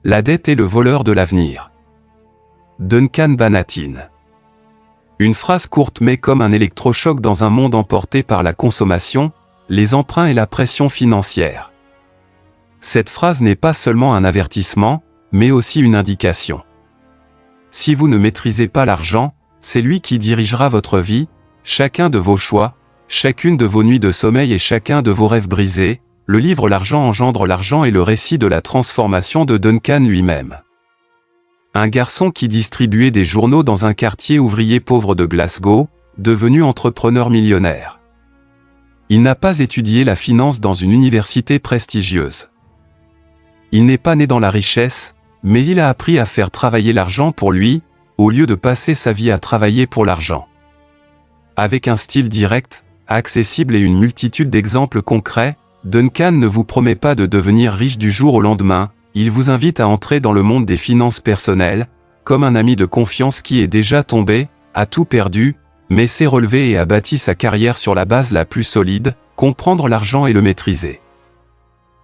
La dette est le voleur de l'avenir. Duncan Bannatyne. Une phrase courte mais comme un électrochoc dans un monde emporté par la consommation, les emprunts et la pression financière. Cette phrase n'est pas seulement un avertissement, mais aussi une indication. Si vous ne maîtrisez pas l'argent, c'est lui qui dirigera votre vie, chacun de vos choix, chacune de vos nuits de sommeil et chacun de vos rêves brisés. Le livre L'argent engendre l'argent est le récit de la transformation de Duncan lui-même. Un garçon qui distribuait des journaux dans un quartier ouvrier pauvre de Glasgow, devenu entrepreneur millionnaire. Il n'a pas étudié la finance dans une université prestigieuse. Il n'est pas né dans la richesse, mais il a appris à faire travailler l'argent pour lui, au lieu de passer sa vie à travailler pour l'argent. Avec un style direct, accessible et une multitude d'exemples concrets, Duncan ne vous promet pas de devenir riche du jour au lendemain, il vous invite à entrer dans le monde des finances personnelles, comme un ami de confiance qui est déjà tombé, a tout perdu, mais s'est relevé et a bâti sa carrière sur la base la plus solide, comprendre l'argent et le maîtriser.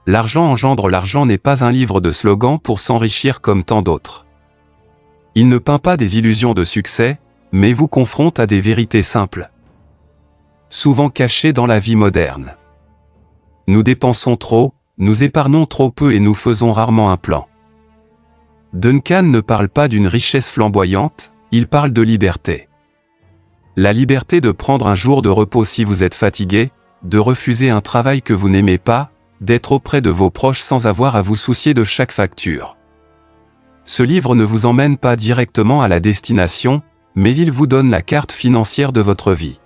L'argent engendre l'argent n'est pas un livre de slogans pour s'enrichir comme tant d'autres. Il ne peint pas des illusions de succès, mais vous confronte à des vérités simples, souvent cachées dans la vie moderne. Nous dépensons trop, nous épargnons trop peu et nous faisons rarement un plan. Duncan ne parle pas d'une richesse flamboyante, il parle de liberté. La liberté de prendre un jour de repos si vous êtes fatigué, de refuser un travail que vous n'aimez pas, d'être auprès de vos proches sans avoir à vous soucier de chaque facture. Ce livre ne vous emmène pas directement à la destination, mais il vous donne la carte financière de votre vie.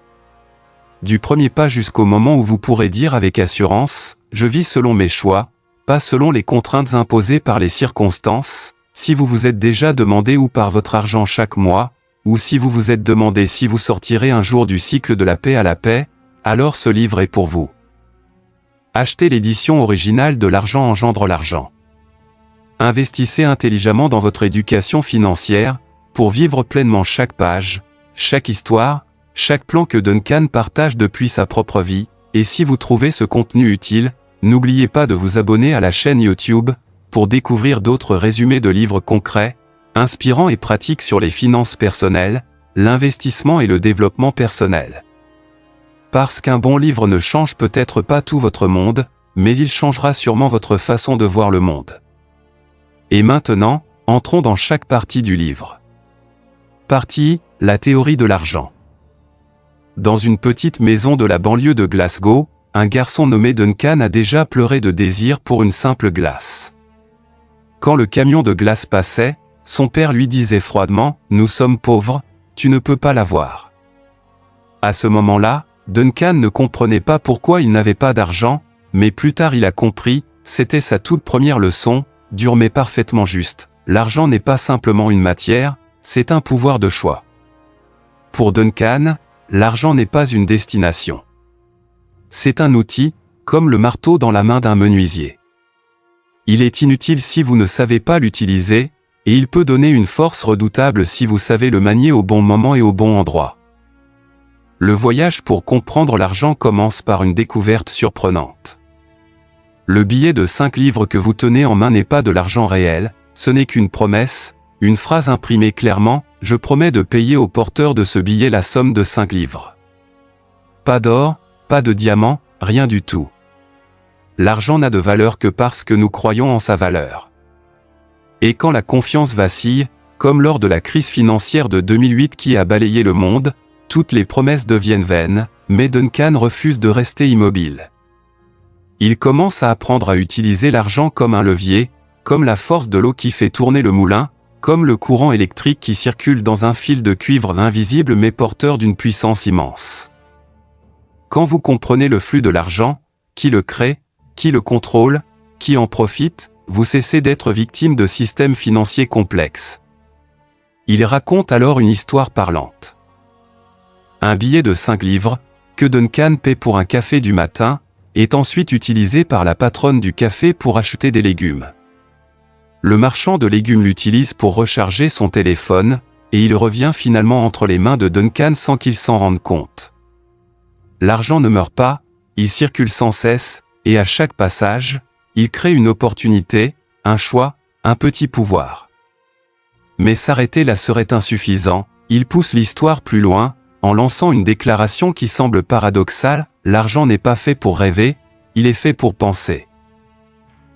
Du premier pas jusqu'au moment où vous pourrez dire avec assurance, je vis selon mes choix, pas selon les contraintes imposées par les circonstances, si vous vous êtes déjà demandé où part votre argent chaque mois, ou si vous vous êtes demandé si vous sortirez un jour du cycle de la paix à la paix, alors ce livre est pour vous. Achetez l'édition originale de L'argent engendre l'argent. Investissez intelligemment dans votre éducation financière, pour vivre pleinement chaque page, chaque histoire, chaque plan que Duncan partage depuis sa propre vie, et si vous trouvez ce contenu utile, n'oubliez pas de vous abonner à la chaîne YouTube, pour découvrir d'autres résumés de livres concrets, inspirants et pratiques sur les finances personnelles, l'investissement et le développement personnel. Parce qu'un bon livre ne change peut-être pas tout votre monde, mais il changera sûrement votre façon de voir le monde. Et maintenant, entrons dans chaque partie du livre. Partie, la théorie de l'argent. Dans une petite maison de la banlieue de Glasgow, un garçon nommé Duncan a déjà pleuré de désir pour une simple glace. Quand le camion de glace passait, son père lui disait froidement « Nous sommes pauvres, tu ne peux pas l'avoir ». À ce moment-là, Duncan ne comprenait pas pourquoi il n'avait pas d'argent, mais plus tard il a compris, c'était sa toute première leçon, dure mais parfaitement juste. L'argent n'est pas simplement une matière, c'est un pouvoir de choix. Pour Duncan, l'argent n'est pas une destination. C'est un outil, comme le marteau dans la main d'un menuisier. Il est inutile si vous ne savez pas l'utiliser, et il peut donner une force redoutable si vous savez le manier au bon moment et au bon endroit. Le voyage pour comprendre l'argent commence par une découverte surprenante. Le billet de 5 livres que vous tenez en main n'est pas de l'argent réel, ce n'est qu'une promesse, une phrase imprimée clairement, « Je promets de payer au porteur de ce billet la somme de 5 livres. » Pas d'or, pas de diamant, rien du tout. L'argent n'a de valeur que parce que nous croyons en sa valeur. Et quand la confiance vacille, comme lors de la crise financière de 2008 qui a balayé le monde, toutes les promesses deviennent vaines, mais Duncan refuse de rester immobile. Il commence à apprendre à utiliser l'argent comme un levier, comme la force de l'eau qui fait tourner le moulin, comme le courant électrique qui circule dans un fil de cuivre invisible mais porteur d'une puissance immense. Quand vous comprenez le flux de l'argent, qui le crée, qui le contrôle, qui en profite, vous cessez d'être victime de systèmes financiers complexes. Il raconte alors une histoire parlante. Un billet de 5 livres, que Duncan paie pour un café du matin, est ensuite utilisé par la patronne du café pour acheter des légumes. Le marchand de légumes l'utilise pour recharger son téléphone, et il revient finalement entre les mains de Duncan sans qu'il s'en rende compte. L'argent ne meurt pas, il circule sans cesse, et à chaque passage, il crée une opportunité, un choix, un petit pouvoir. Mais s'arrêter là serait insuffisant, il pousse l'histoire plus loin, en lançant une déclaration qui semble paradoxale, l'argent n'est pas fait pour rêver, il est fait pour penser.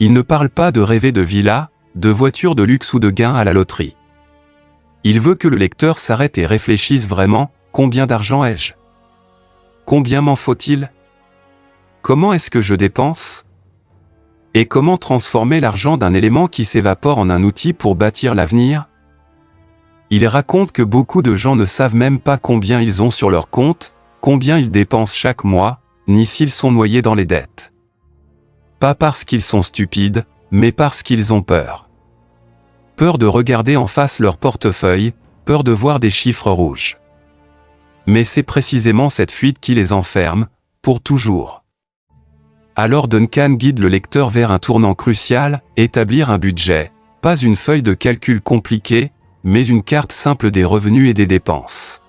Il ne parle pas de rêver de villas, de voitures de luxe ou de gains à la loterie. Il veut que le lecteur s'arrête et réfléchisse vraiment, combien d'argent ai-je? Combien m'en faut-il? Comment est-ce que je dépense? Et comment transformer l'argent d'un élément qui s'évapore en un outil pour bâtir l'avenir? Il raconte que beaucoup de gens ne savent même pas combien ils ont sur leur compte, combien ils dépensent chaque mois, ni s'ils sont noyés dans les dettes. Pas parce qu'ils sont stupides, mais parce qu'ils ont peur. Peur de regarder en face leur portefeuille, peur de voir des chiffres rouges. Mais c'est précisément cette fuite qui les enferme, pour toujours. Alors Duncan guide le lecteur vers un tournant crucial, établir un budget, pas une feuille de calcul compliquée, mais une carte simple des revenus et des dépenses.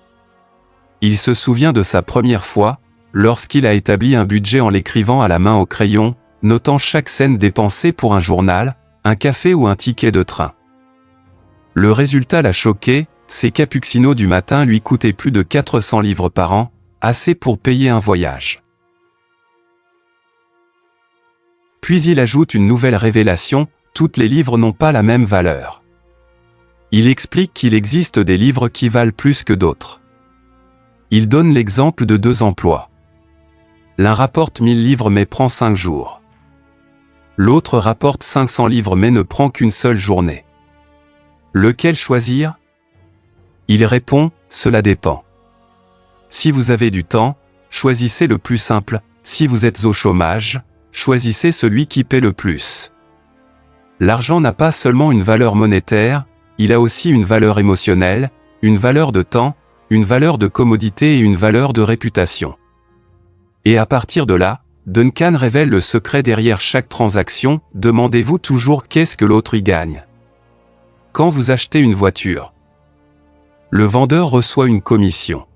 Il se souvient de sa première fois, lorsqu'il a établi un budget en l'écrivant à la main au crayon, notant chaque cent dépensé pour un journal, un café ou un ticket de train. Le résultat l'a choqué, ses cappuccinos du matin lui coûtaient plus de 400 livres par an, assez pour payer un voyage. Puis il ajoute une nouvelle révélation, toutes les livres n'ont pas la même valeur. Il explique qu'il existe des livres qui valent plus que d'autres. Il donne l'exemple de 2 emplois. L'un rapporte 1000 livres mais prend 5 jours. L'autre rapporte 500 livres mais ne prend qu'une seule journée. Lequel choisir? Il répond, cela dépend. Si vous avez du temps, choisissez le plus simple, si vous êtes au chômage, choisissez celui qui paie le plus. L'argent n'a pas seulement une valeur monétaire, il a aussi une valeur émotionnelle, une valeur de temps, une valeur de commodité et une valeur de réputation. Et à partir de là, Duncan révèle le secret derrière chaque transaction, demandez-vous toujours qu'est-ce que l'autre y gagne. Quand vous achetez une voiture, le vendeur reçoit une commission.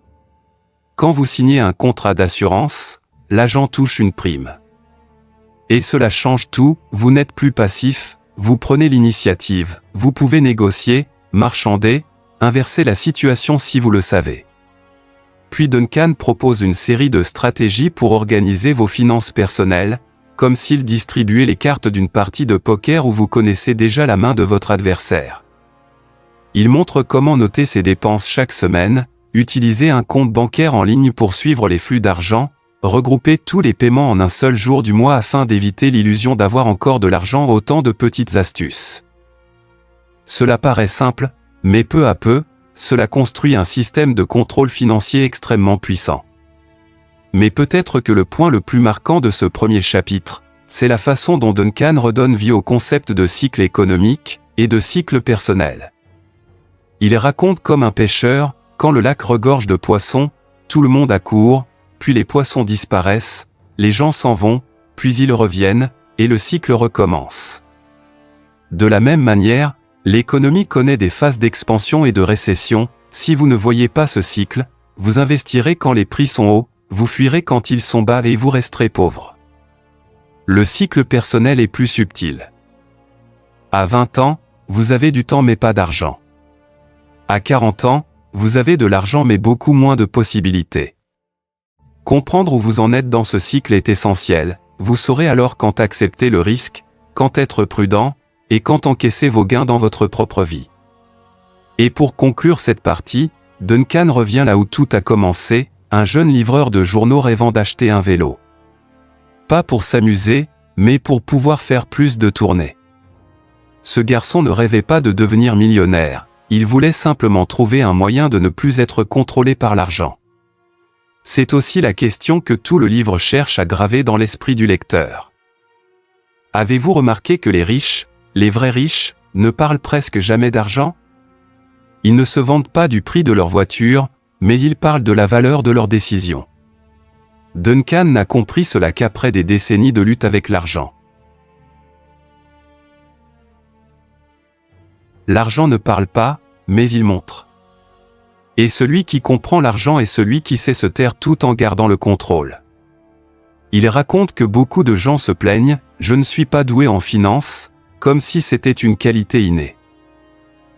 Quand vous signez un contrat d'assurance, l'agent touche une prime. Et cela change tout, vous n'êtes plus passif, vous prenez l'initiative, vous pouvez négocier, marchander, inverser la situation si vous le savez. Puis Duncan propose une série de stratégies pour organiser vos finances personnelles, comme s'il distribuait les cartes d'une partie de poker où vous connaissez déjà la main de votre adversaire. Il montre comment noter ses dépenses chaque semaine, utiliser un compte bancaire en ligne pour suivre les flux d'argent, regrouper tous les paiements en un seul jour du mois afin d'éviter l'illusion d'avoir encore de l'argent, autant de petites astuces. Cela paraît simple, mais peu à peu, cela construit un système de contrôle financier extrêmement puissant. Mais peut-être que le point le plus marquant de ce premier chapitre, c'est la façon dont Duncan redonne vie au concept de cycle économique et de cycle personnel. Il raconte comme un pêcheur, quand le lac regorge de poissons, tout le monde accourt, puis les poissons disparaissent, les gens s'en vont, puis ils reviennent, et le cycle recommence. De la même manière, l'économie connaît des phases d'expansion et de récession, si vous ne voyez pas ce cycle, vous investirez quand les prix sont hauts, vous fuirez quand ils sont bas et vous resterez pauvre. Le cycle personnel est plus subtil. À 20 ans, vous avez du temps mais pas d'argent. À 40 ans, vous avez de l'argent mais beaucoup moins de possibilités. Comprendre où vous en êtes dans ce cycle est essentiel, vous saurez alors quand accepter le risque, quand être prudent, et quand encaisser vos gains dans votre propre vie. Et pour conclure cette partie, Duncan revient là où tout a commencé, un jeune livreur de journaux rêvant d'acheter un vélo. Pas pour s'amuser, mais pour pouvoir faire plus de tournées. Ce garçon ne rêvait pas de devenir millionnaire, il voulait simplement trouver un moyen de ne plus être contrôlé par l'argent. C'est aussi la question que tout le livre cherche à graver dans l'esprit du lecteur. Avez-vous remarqué que les riches, les vrais riches, ne parlent presque jamais d'argent? Ils ne se vantent pas du prix de leur voiture, mais ils parlent de la valeur de leurs décisions. Duncan n'a compris cela qu'après des décennies de lutte avec l'argent. L'argent ne parle pas, mais il montre. Et celui qui comprend l'argent est celui qui sait se taire tout en gardant le contrôle. Il raconte que beaucoup de gens se plaignent, je ne suis pas doué en finance, comme si c'était une qualité innée.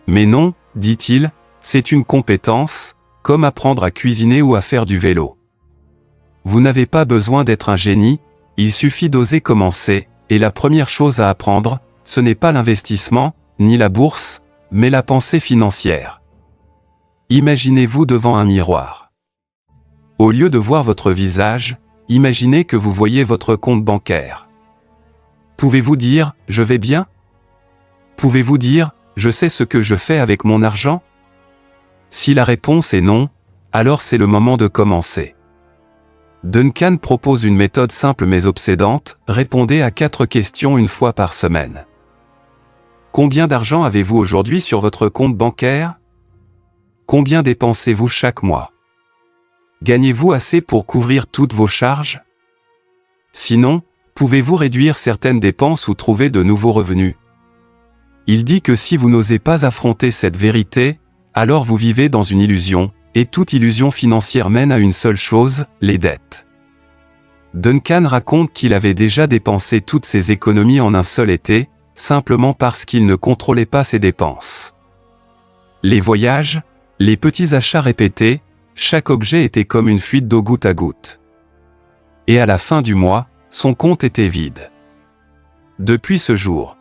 Mais non, dit-il, c'est une compétence, comme apprendre à cuisiner ou à faire du vélo. Vous n'avez pas besoin d'être un génie, il suffit d'oser commencer, et la première chose à apprendre, ce n'est pas l'investissement, ni la bourse, mais la pensée financière. Imaginez-vous devant un miroir. Au lieu de voir votre visage, imaginez que vous voyez votre compte bancaire. Pouvez-vous dire « je vais bien » ? Pouvez-vous dire « je sais ce que je fais avec mon argent » ? Si la réponse est non, alors c'est le moment de commencer. Duncan propose une méthode simple mais obsédante, répondez à 4 questions une fois par semaine. Combien d'argent avez-vous aujourd'hui sur votre compte bancaire ? Combien dépensez-vous chaque mois ? Gagnez-vous assez pour couvrir toutes vos charges ? Sinon, pouvez-vous réduire certaines dépenses ou trouver de nouveaux revenus ? Il dit que si vous n'osez pas affronter cette vérité, alors vous vivez dans une illusion, et toute illusion financière mène à une seule chose, les dettes. Duncan raconte qu'il avait déjà dépensé toutes ses économies en un seul été, simplement parce qu'il ne contrôlait pas ses dépenses. Les voyages, les petits achats répétés, chaque objet était comme une fuite d'eau goutte à goutte. Et à la fin du mois, son compte était vide. Depuis ce jour,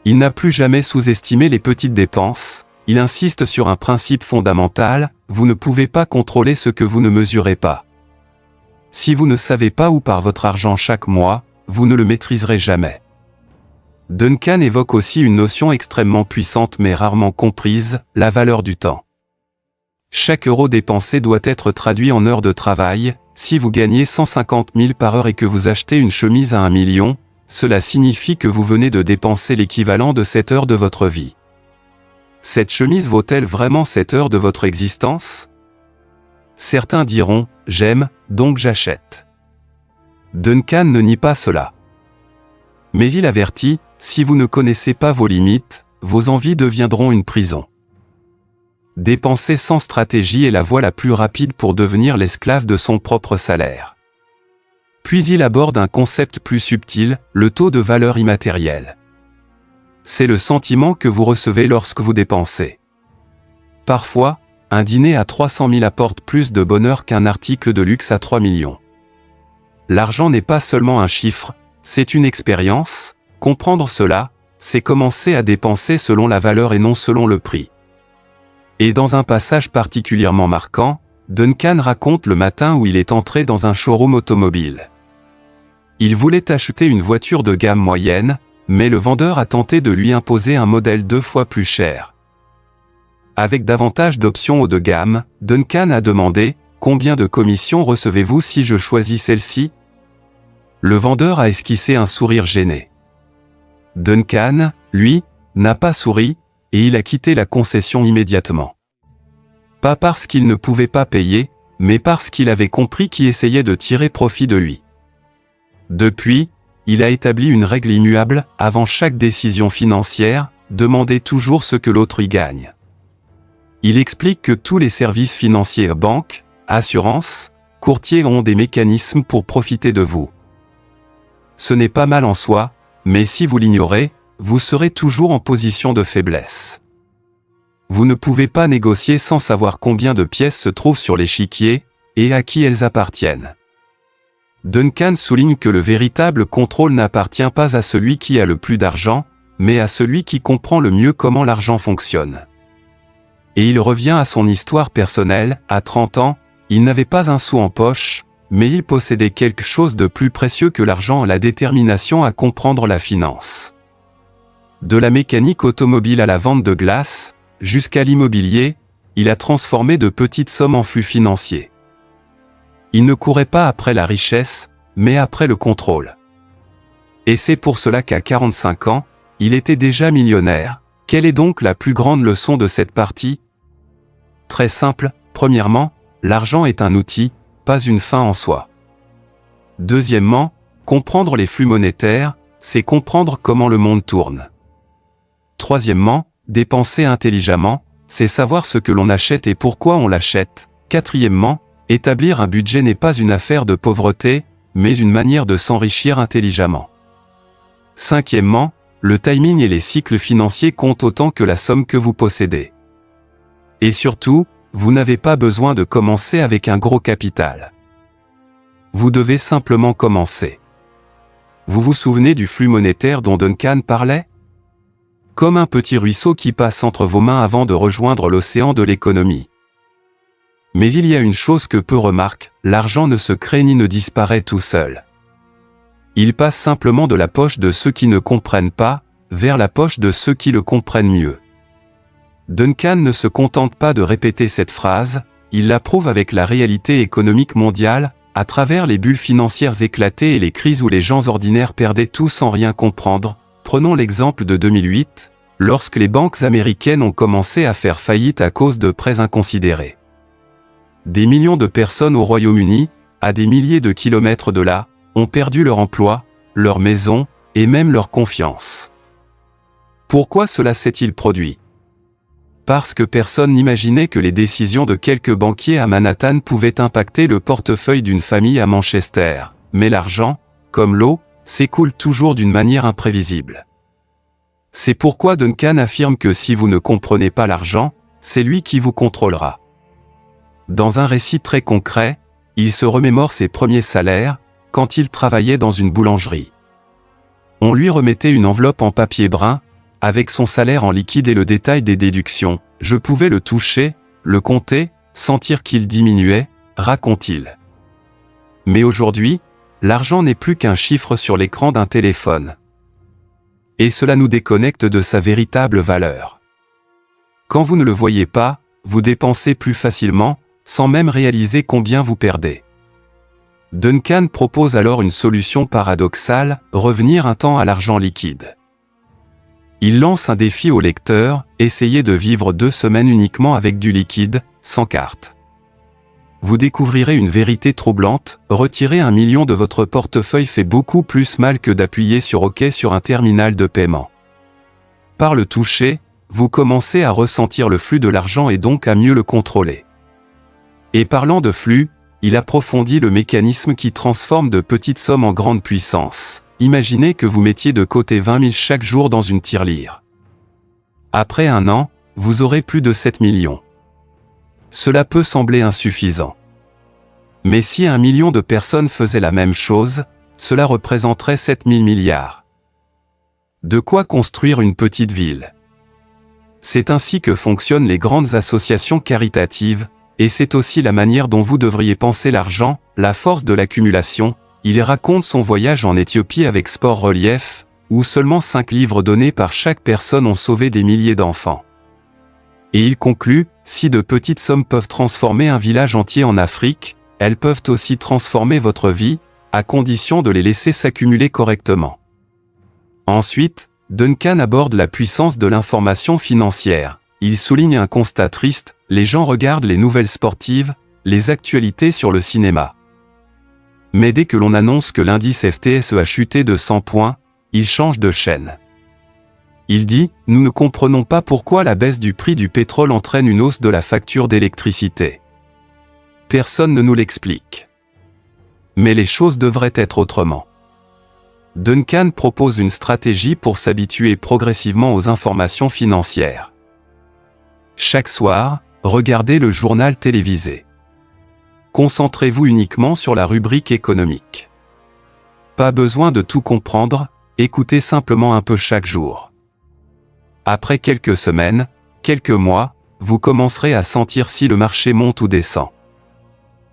il n'a plus jamais sous-estimé les petites dépenses. Il insiste sur un principe fondamental, vous ne pouvez pas contrôler ce que vous ne mesurez pas. Si vous ne savez pas où part votre argent chaque mois, vous ne le maîtriserez jamais. Duncan évoque aussi une notion extrêmement puissante mais rarement comprise, la valeur du temps. Chaque euro dépensé doit être traduit en heures de travail. Si vous gagnez 150 000 par heure et que vous achetez une chemise à 1 million, cela signifie que vous venez de dépenser l'équivalent de 7 heures de votre vie. Cette chemise vaut-elle vraiment 7 heures de votre existence ? Certains diront « j'aime, donc j'achète ». Duncan ne nie pas cela. Mais il avertit, si vous ne connaissez pas vos limites, vos envies deviendront une prison. Dépenser sans stratégie est la voie la plus rapide pour devenir l'esclave de son propre salaire. Puis il aborde un concept plus subtil, le taux de valeur immatériel. C'est le sentiment que vous recevez lorsque vous dépensez. Parfois, un dîner à 300 000 apporte plus de bonheur qu'un article de luxe à 3 millions. L'argent n'est pas seulement un chiffre, c'est une expérience. Comprendre cela, c'est commencer à dépenser selon la valeur et non selon le prix. Et dans un passage particulièrement marquant, Duncan raconte le matin où il est entré dans un showroom automobile. Il voulait acheter une voiture de gamme moyenne, mais le vendeur a tenté de lui imposer un modèle 2 fois plus cher. Avec davantage d'options haut de gamme, Duncan a demandé « Combien de commissions recevez-vous si je choisis celle-ci » Le vendeur a esquissé un sourire gêné. Duncan, lui, n'a pas souri, et il a quitté la concession immédiatement. Pas parce qu'il ne pouvait pas payer, mais parce qu'il avait compris qui essayait de tirer profit de lui. Depuis, il a établi une règle immuable, avant chaque décision financière, demandez toujours ce que l'autre y gagne. Il explique que tous les services financiers, banques, assurances, courtiers ont des mécanismes pour profiter de vous. Ce n'est pas mal en soi, mais si vous l'ignorez, vous serez toujours en position de faiblesse. Vous ne pouvez pas négocier sans savoir combien de pièces se trouvent sur l'échiquier, et à qui elles appartiennent. Duncan souligne que le véritable contrôle n'appartient pas à celui qui a le plus d'argent, mais à celui qui comprend le mieux comment l'argent fonctionne. Et il revient à son histoire personnelle, à 30 ans, il n'avait pas un sou en poche, mais il possédait quelque chose de plus précieux que l'argent, la détermination à comprendre la finance. De la mécanique automobile à la vente de glace, jusqu'à l'immobilier, il a transformé de petites sommes en flux financiers. Il ne courait pas après la richesse, mais après le contrôle. Et c'est pour cela qu'à 45 ans, il était déjà millionnaire. Quelle est donc la plus grande leçon de cette partie ? Très simple, premièrement, l'argent est un outil, pas une fin en soi. Deuxièmement, comprendre les flux monétaires, c'est comprendre comment le monde tourne. Troisièmement, dépenser intelligemment, c'est savoir ce que l'on achète et pourquoi on l'achète. Quatrièmement, établir un budget n'est pas une affaire de pauvreté, mais une manière de s'enrichir intelligemment. Cinquièmement, le timing et les cycles financiers comptent autant que la somme que vous possédez. Et surtout, vous n'avez pas besoin de commencer avec un gros capital. Vous devez simplement commencer. Vous vous souvenez du flux monétaire dont Duncan parlait? Comme un petit ruisseau qui passe entre vos mains avant de rejoindre l'océan de l'économie. Mais il y a une chose que peu remarquent, l'argent ne se crée ni ne disparaît tout seul. Il passe simplement de la poche de ceux qui ne comprennent pas, vers la poche de ceux qui le comprennent mieux. Duncan ne se contente pas de répéter cette phrase, il la prouve avec la réalité économique mondiale, à travers les bulles financières éclatées et les crises où les gens ordinaires perdaient tout sans rien comprendre. Prenons l'exemple de 2008, lorsque les banques américaines ont commencé à faire faillite à cause de prêts inconsidérés. Des millions de personnes au Royaume-Uni, à des milliers de kilomètres de là, ont perdu leur emploi, leur maison, et même leur confiance. Pourquoi cela s'est-il produit? Parce que personne n'imaginait que les décisions de quelques banquiers à Manhattan pouvaient impacter le portefeuille d'une famille à Manchester. Mais l'argent, comme l'eau, s'écoule toujours d'une manière imprévisible. C'est pourquoi Duncan affirme que si vous ne comprenez pas l'argent, c'est lui qui vous contrôlera. Dans un récit très concret, il se remémore ses premiers salaires, quand il travaillait dans une boulangerie. On lui remettait une enveloppe en papier brun, avec son salaire en liquide et le détail des déductions. Je pouvais le toucher, le compter, sentir qu'il diminuait, raconte-t-il. Mais aujourd'hui, l'argent n'est plus qu'un chiffre sur l'écran d'un téléphone. Et cela nous déconnecte de sa véritable valeur. Quand vous ne le voyez pas, vous dépensez plus facilement, sans même réaliser combien vous perdez. Duncan propose alors une solution paradoxale, revenir un temps à l'argent liquide. Il lance un défi au lecteur, essayez de vivre 2 semaines uniquement avec du liquide, sans carte. Vous découvrirez une vérité troublante, retirer 1 million de votre portefeuille fait beaucoup plus mal que d'appuyer sur OK sur un terminal de paiement. Par le toucher, vous commencez à ressentir le flux de l'argent et donc à mieux le contrôler. Et parlant de flux, il approfondit le mécanisme qui transforme de petites sommes en grande puissance. Imaginez que vous mettiez de côté 20 000 chaque jour dans une tirelire. Après 1 an, vous aurez plus de 7 millions. Cela peut sembler insuffisant. Mais si 1 million de personnes faisaient la même chose, cela représenterait 7 000 milliards. De quoi construire une petite ville. C'est ainsi que fonctionnent les grandes associations caritatives, et c'est aussi la manière dont vous devriez penser l'argent, la force de l'accumulation. Il raconte son voyage en Éthiopie avec Sport Relief, où seulement 5 livres donnés par chaque personne ont sauvé des milliers d'enfants. Et il conclut, si de petites sommes peuvent transformer un village entier en Afrique, elles peuvent aussi transformer votre vie, à condition de les laisser s'accumuler correctement. Ensuite, Duncan aborde la puissance de l'information financière. Il souligne un constat triste, les gens regardent les nouvelles sportives, les actualités sur le cinéma. Mais dès que l'on annonce que l'indice FTSE a chuté de 100 points, il change de chaîne. Il dit, nous ne comprenons pas pourquoi la baisse du prix du pétrole entraîne une hausse de la facture d'électricité. Personne ne nous l'explique. Mais les choses devraient être autrement. Duncan propose une stratégie pour s'habituer progressivement aux informations financières. Chaque soir, regardez le journal télévisé. Concentrez-vous uniquement sur la rubrique économique. Pas besoin de tout comprendre, écoutez simplement un peu chaque jour. Après quelques semaines, quelques mois, vous commencerez à sentir si le marché monte ou descend.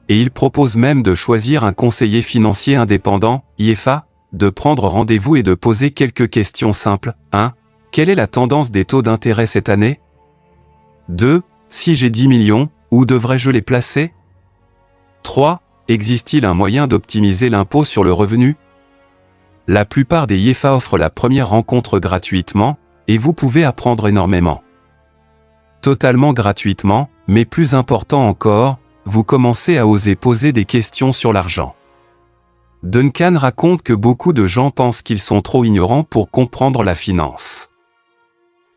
Et il propose même de choisir un conseiller financier indépendant, IFA, de prendre rendez-vous et de poser quelques questions simples. 1. Quelle est la tendance des taux d'intérêt cette année? 2. Si j'ai 10 millions, où devrais-je les placer? 3. Existe-t-il un moyen d'optimiser l'impôt sur le revenu? La plupart des IFA offrent la première rencontre gratuitement, et vous pouvez apprendre énormément. Totalement gratuitement, mais plus important encore, vous commencez à oser poser des questions sur l'argent. Duncan raconte que beaucoup de gens pensent qu'ils sont trop ignorants pour comprendre la finance.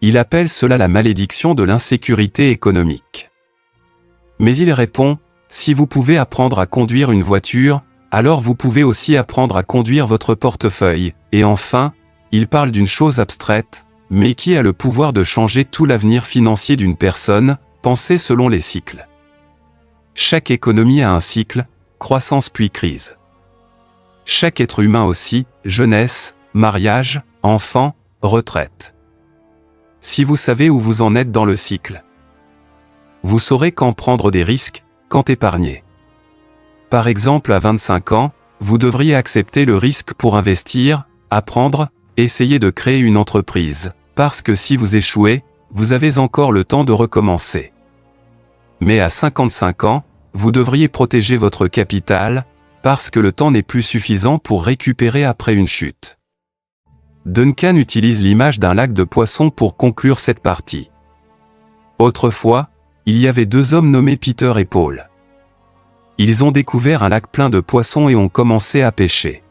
Il appelle cela la malédiction de l'insécurité économique. Mais il répond, si vous pouvez apprendre à conduire une voiture, alors vous pouvez aussi apprendre à conduire votre portefeuille. Et enfin, il parle d'une chose abstraite, mais qui a le pouvoir de changer tout l'avenir financier d'une personne, pensée selon les cycles. Chaque économie a un cycle, croissance puis crise. Chaque être humain aussi, jeunesse, mariage, enfant, retraite. Si vous savez où vous en êtes dans le cycle, vous saurez quand prendre des risques, quand épargner. Par exemple, à 25 ans, vous devriez accepter le risque pour investir, apprendre, essayer de créer une entreprise, parce que si vous échouez, vous avez encore le temps de recommencer. Mais à 55 ans, vous devriez protéger votre capital, parce que le temps n'est plus suffisant pour récupérer après une chute. Duncan utilise l'image d'un lac de poissons pour conclure cette partie. Autrefois, il y avait deux hommes nommés Peter et Paul. Ils ont découvert un lac plein de poissons et ont commencé à pêcher.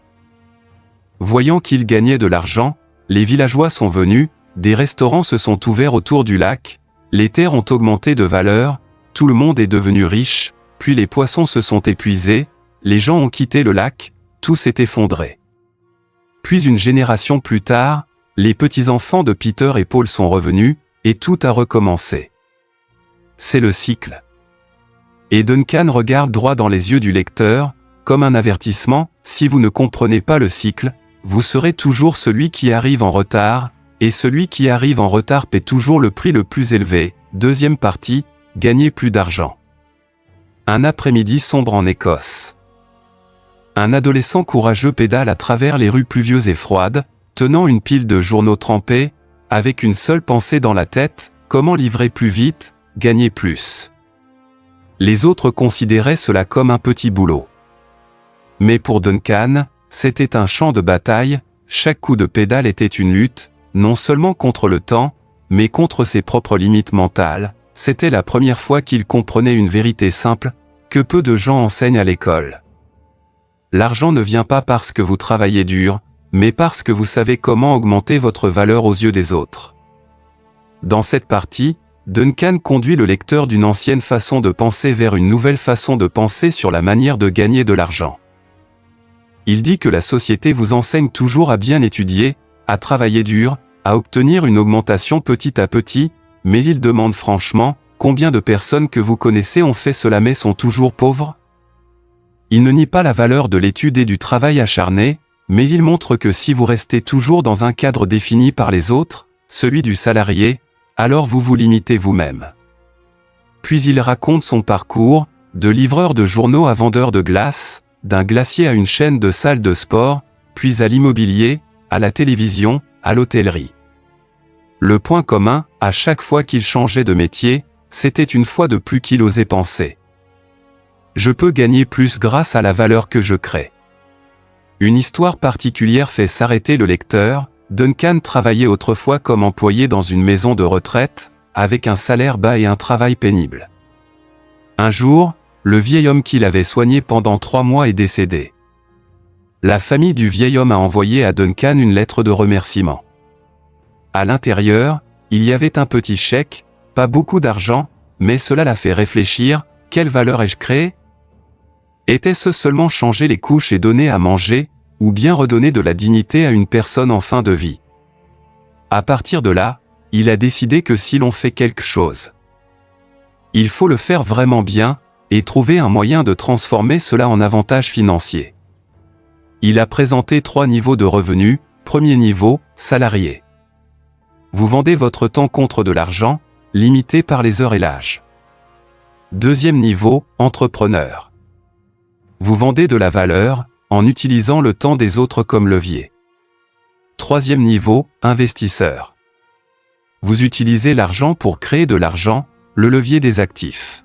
Voyant qu'ils gagnaient de l'argent, les villageois sont venus, des restaurants se sont ouverts autour du lac, les terres ont augmenté de valeur, tout le monde est devenu riche, puis les poissons se sont épuisés, les gens ont quitté le lac, tout s'est effondré. Puis une génération plus tard, les petits-enfants de Peter et Paul sont revenus, et tout a recommencé. C'est le cycle. Et Duncan regarde droit dans les yeux du lecteur, comme un avertissement, si vous ne comprenez pas le cycle, vous serez toujours celui qui arrive en retard, et celui qui arrive en retard paie toujours le prix le plus élevé. Deuxième partie, gagner plus d'argent. Un après-midi sombre en Écosse. Un adolescent courageux pédale à travers les rues pluvieuses et froides, tenant une pile de journaux trempés, avec une seule pensée dans la tête, comment livrer plus vite, gagner plus. Les autres considéraient cela comme un petit boulot. Mais pour Duncan, c'était un champ de bataille, chaque coup de pédale était une lutte, non seulement contre le temps, mais contre ses propres limites mentales. C'était la première fois qu'il comprenait une vérité simple, que peu de gens enseignent à l'école. L'argent ne vient pas parce que vous travaillez dur, mais parce que vous savez comment augmenter votre valeur aux yeux des autres. Dans cette partie, Duncan conduit le lecteur d'une ancienne façon de penser vers une nouvelle façon de penser sur la manière de gagner de l'argent. Il dit que la société vous enseigne toujours à bien étudier, à travailler dur, à obtenir une augmentation petit à petit, mais il demande franchement, combien de personnes que vous connaissez ont fait cela mais sont toujours pauvres ? Il ne nie pas la valeur de l'étude et du travail acharné, mais il montre que si vous restez toujours dans un cadre défini par les autres, celui du salarié, alors vous vous limitez vous-même. Puis il raconte son parcours, de livreur de journaux à vendeur de glace, d'un glacier à une chaîne de salles de sport, puis à l'immobilier, à la télévision, à l'hôtellerie. Le point commun, à chaque fois qu'il changeait de métier, c'était une fois de plus qu'il osait penser. Je peux gagner plus grâce à la valeur que je crée. Une histoire particulière fait s'arrêter le lecteur. Duncan travaillait autrefois comme employé dans une maison de retraite, avec un salaire bas et un travail pénible. Un jour, le vieil homme qu'il avait soigné pendant 3 mois est décédé. La famille du vieil homme a envoyé à Duncan une lettre de remerciement. À l'intérieur, il y avait un petit chèque, pas beaucoup d'argent, mais cela l'a fait réfléchir, quelle valeur ai-je créée ? Était-ce seulement changer les couches et donner à manger, ou bien redonner de la dignité à une personne en fin de vie. À partir de là, il a décidé que si l'on fait quelque chose, il faut le faire vraiment bien, et trouver un moyen de transformer cela en avantage financier. Il a présenté 3 niveaux de revenus. Premier niveau, salarié. Vous vendez votre temps contre de l'argent, limité par les heures et l'âge. Deuxième niveau, entrepreneur. Vous vendez de la valeur, en utilisant le temps des autres comme levier. Troisième niveau, investisseur. Vous utilisez l'argent pour créer de l'argent, le levier des actifs.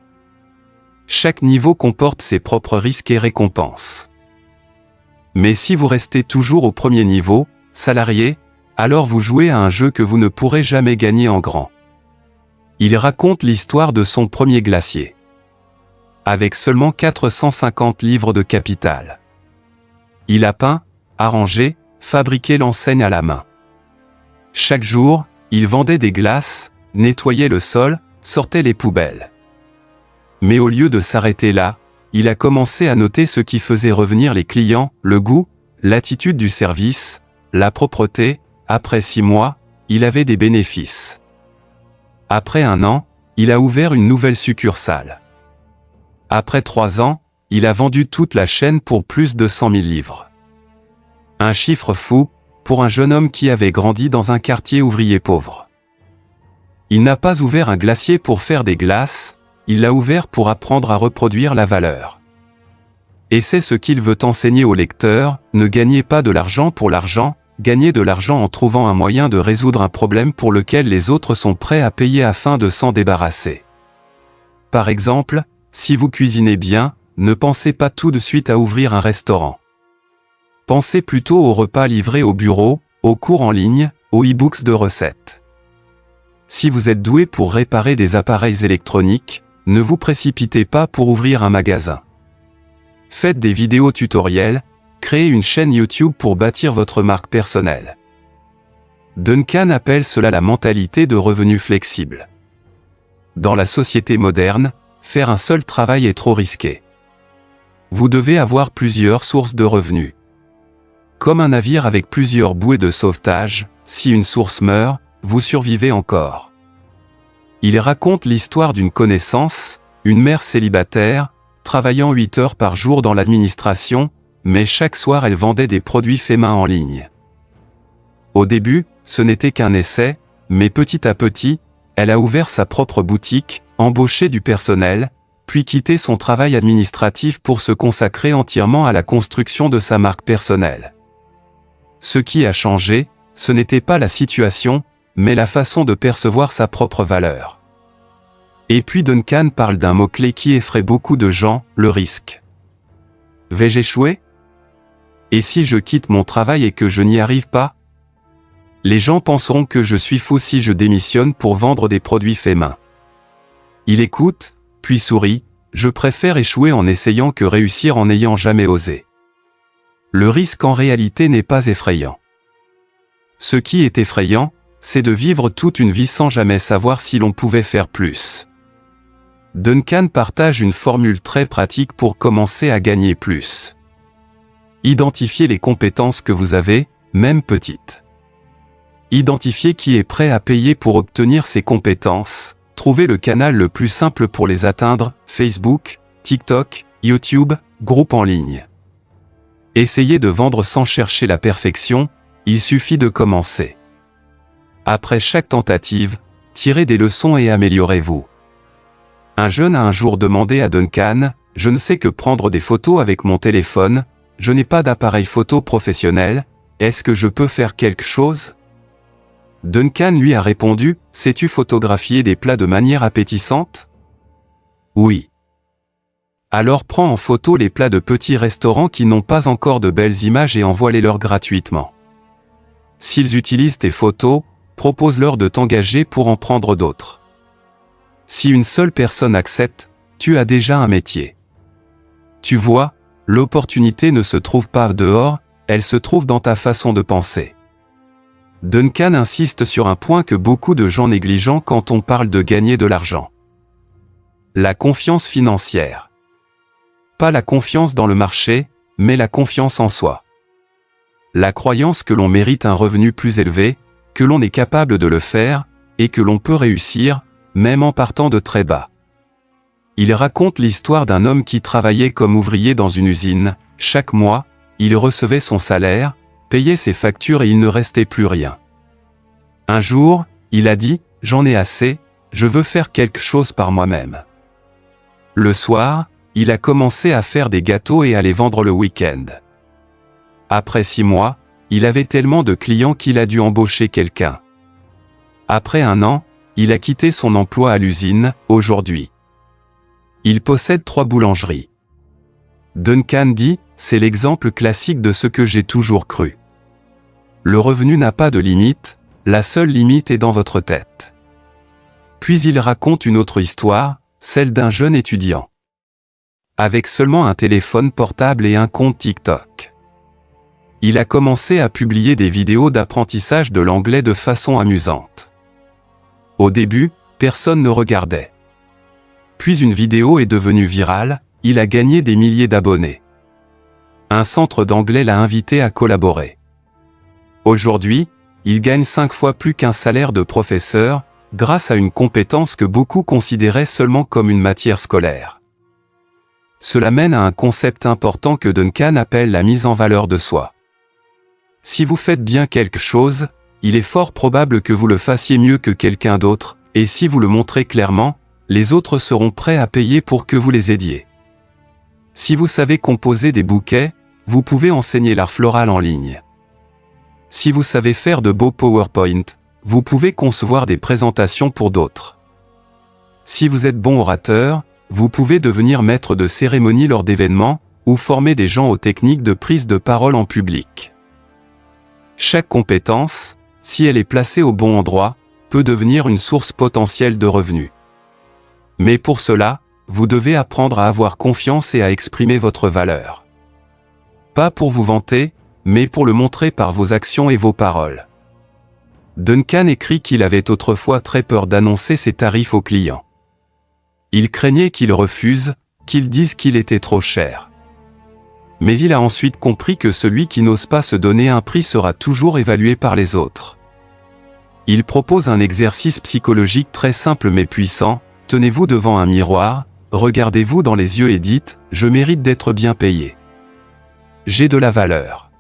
Chaque niveau comporte ses propres risques et récompenses. Mais si vous restez toujours au premier niveau, salarié, alors vous jouez à un jeu que vous ne pourrez jamais gagner en grand. Il raconte l'histoire de son premier glacier. Avec seulement 450 livres de capital. Il a peint, arrangé, fabriqué l'enseigne à la main. Chaque jour, il vendait des glaces, nettoyait le sol, sortait les poubelles. Mais au lieu de s'arrêter là, il a commencé à noter ce qui faisait revenir les clients, le goût, l'attitude du service, la propreté, Après 6 mois, il avait des bénéfices. Après 1 an, il a ouvert une nouvelle succursale. Après 3 ans, il a vendu toute la chaîne pour plus de 100 000 livres. Un chiffre fou, pour un jeune homme qui avait grandi dans un quartier ouvrier pauvre. Il n'a pas ouvert un glacier pour faire des glaces, il l'a ouvert pour apprendre à reproduire la valeur. Et c'est ce qu'il veut enseigner aux lecteurs, ne gagnez pas de l'argent pour l'argent, gagnez de l'argent en trouvant un moyen de résoudre un problème pour lequel les autres sont prêts à payer afin de s'en débarrasser. Par exemple, si vous cuisinez bien, ne pensez pas tout de suite à ouvrir un restaurant. Pensez plutôt aux repas livrés au bureau, aux cours en ligne, aux e-books de recettes. Si vous êtes doué pour réparer des appareils électroniques, ne vous précipitez pas pour ouvrir un magasin. Faites des vidéos tutoriels, créez une chaîne YouTube pour bâtir votre marque personnelle. Duncan appelle cela la mentalité de revenu flexible. Dans la société moderne, faire un seul travail est trop risqué. Vous devez avoir plusieurs sources de revenus. Comme un navire avec plusieurs bouées de sauvetage, si une source meurt, vous survivez encore. Il raconte l'histoire d'une connaissance, une mère célibataire, travaillant 8 heures par jour dans l'administration, mais chaque soir elle vendait des produits faits main en ligne. Au début, ce n'était qu'un essai, mais petit à petit, elle a ouvert sa propre boutique, embauché du personnel, puis quitté son travail administratif pour se consacrer entièrement à la construction de sa marque personnelle. Ce qui a changé, ce n'était pas la situation, mais la façon de percevoir sa propre valeur. Et puis Duncan parle d'un mot-clé qui effraie beaucoup de gens, le risque. Vais-je échouer? Et si je quitte mon travail et que je n'y arrive pas? Les gens penseront que je suis fou si je démissionne pour vendre des produits faits main. Il écoute, puis sourit, je préfère échouer en essayant que réussir en n'ayant jamais osé. Le risque en réalité n'est pas effrayant. Ce qui est effrayant, c'est de vivre toute une vie sans jamais savoir si l'on pouvait faire plus. Duncan partage une formule très pratique pour commencer à gagner plus. Identifiez les compétences que vous avez, même petites. Identifiez qui est prêt à payer pour obtenir ces compétences, trouvez le canal le plus simple pour les atteindre, Facebook, TikTok, YouTube, groupe en ligne. Essayez de vendre sans chercher la perfection, il suffit de commencer. Après chaque tentative, tirez des leçons et améliorez-vous. Un jeune a un jour demandé à Duncan, « Je ne sais que prendre des photos avec mon téléphone, je n'ai pas d'appareil photo professionnel, est-ce que je peux faire quelque chose ?» Duncan lui a répondu, « Sais-tu photographier des plats de manière appétissante ?»« Oui. » Alors prends en photo les plats de petits restaurants qui n'ont pas encore de belles images et envoie-les-leur gratuitement. S'ils utilisent tes photos, propose-leur de t'engager pour en prendre d'autres. Si une seule personne accepte, tu as déjà un métier. Tu vois, l'opportunité ne se trouve pas dehors, elle se trouve dans ta façon de penser. Duncan insiste sur un point que beaucoup de gens négligent quand on parle de gagner de l'argent. La confiance financière. Pas la confiance dans le marché, mais la confiance en soi. La croyance que l'on mérite un revenu plus élevé, que l'on est capable de le faire, et que l'on peut réussir, même en partant de très bas. Il raconte l'histoire d'un homme qui travaillait comme ouvrier dans une usine. Chaque mois, il recevait son salaire, payait ses factures et il ne restait plus rien. Un jour, il a dit, « J'en ai assez, je veux faire quelque chose par moi-même. » Le soir, il a commencé à faire des gâteaux et à les vendre le week-end. Après 6 mois, il avait tellement de clients qu'il a dû embaucher quelqu'un. Après 1 an, il a quitté son emploi à l'usine. Aujourd'hui, il possède 3 boulangeries. Duncan dit, c'est l'exemple classique de ce que j'ai toujours cru. Le revenu n'a pas de limite, la seule limite est dans votre tête. Puis il raconte une autre histoire, celle d'un jeune étudiant. Avec seulement un téléphone portable et un compte TikTok. Il a commencé à publier des vidéos d'apprentissage de l'anglais de façon amusante. Au début, personne ne regardait. Puis une vidéo est devenue virale, il a gagné des milliers d'abonnés. Un centre d'anglais l'a invité à collaborer. Aujourd'hui, il gagne 5 fois plus qu'un salaire de professeur, grâce à une compétence que beaucoup considéraient seulement comme une matière scolaire. Cela mène à un concept important que Duncan appelle la mise en valeur de soi. Si vous faites bien quelque chose, il est fort probable que vous le fassiez mieux que quelqu'un d'autre, et si vous le montrez clairement, les autres seront prêts à payer pour que vous les aidiez. Si vous savez composer des bouquets, vous pouvez enseigner l'art floral en ligne. Si vous savez faire de beaux PowerPoint, vous pouvez concevoir des présentations pour d'autres. Si vous êtes bon orateur, vous pouvez devenir maître de cérémonie lors d'événements, ou former des gens aux techniques de prise de parole en public. Chaque compétence, si elle est placée au bon endroit, peut devenir une source potentielle de revenus. Mais pour cela, vous devez apprendre à avoir confiance et à exprimer votre valeur. Pas pour vous vanter, mais pour le montrer par vos actions et vos paroles. Duncan écrit qu'il avait autrefois très peur d'annoncer ses tarifs aux clients. Il craignait qu'ils refusent, qu'ils disent qu'il était trop cher. Mais il a ensuite compris que celui qui n'ose pas se donner un prix sera toujours évalué par les autres. Il propose un exercice psychologique très simple mais puissant. Tenez-vous devant un miroir, regardez-vous dans les yeux et dites « Je mérite d'être bien payé. J'ai de la valeur.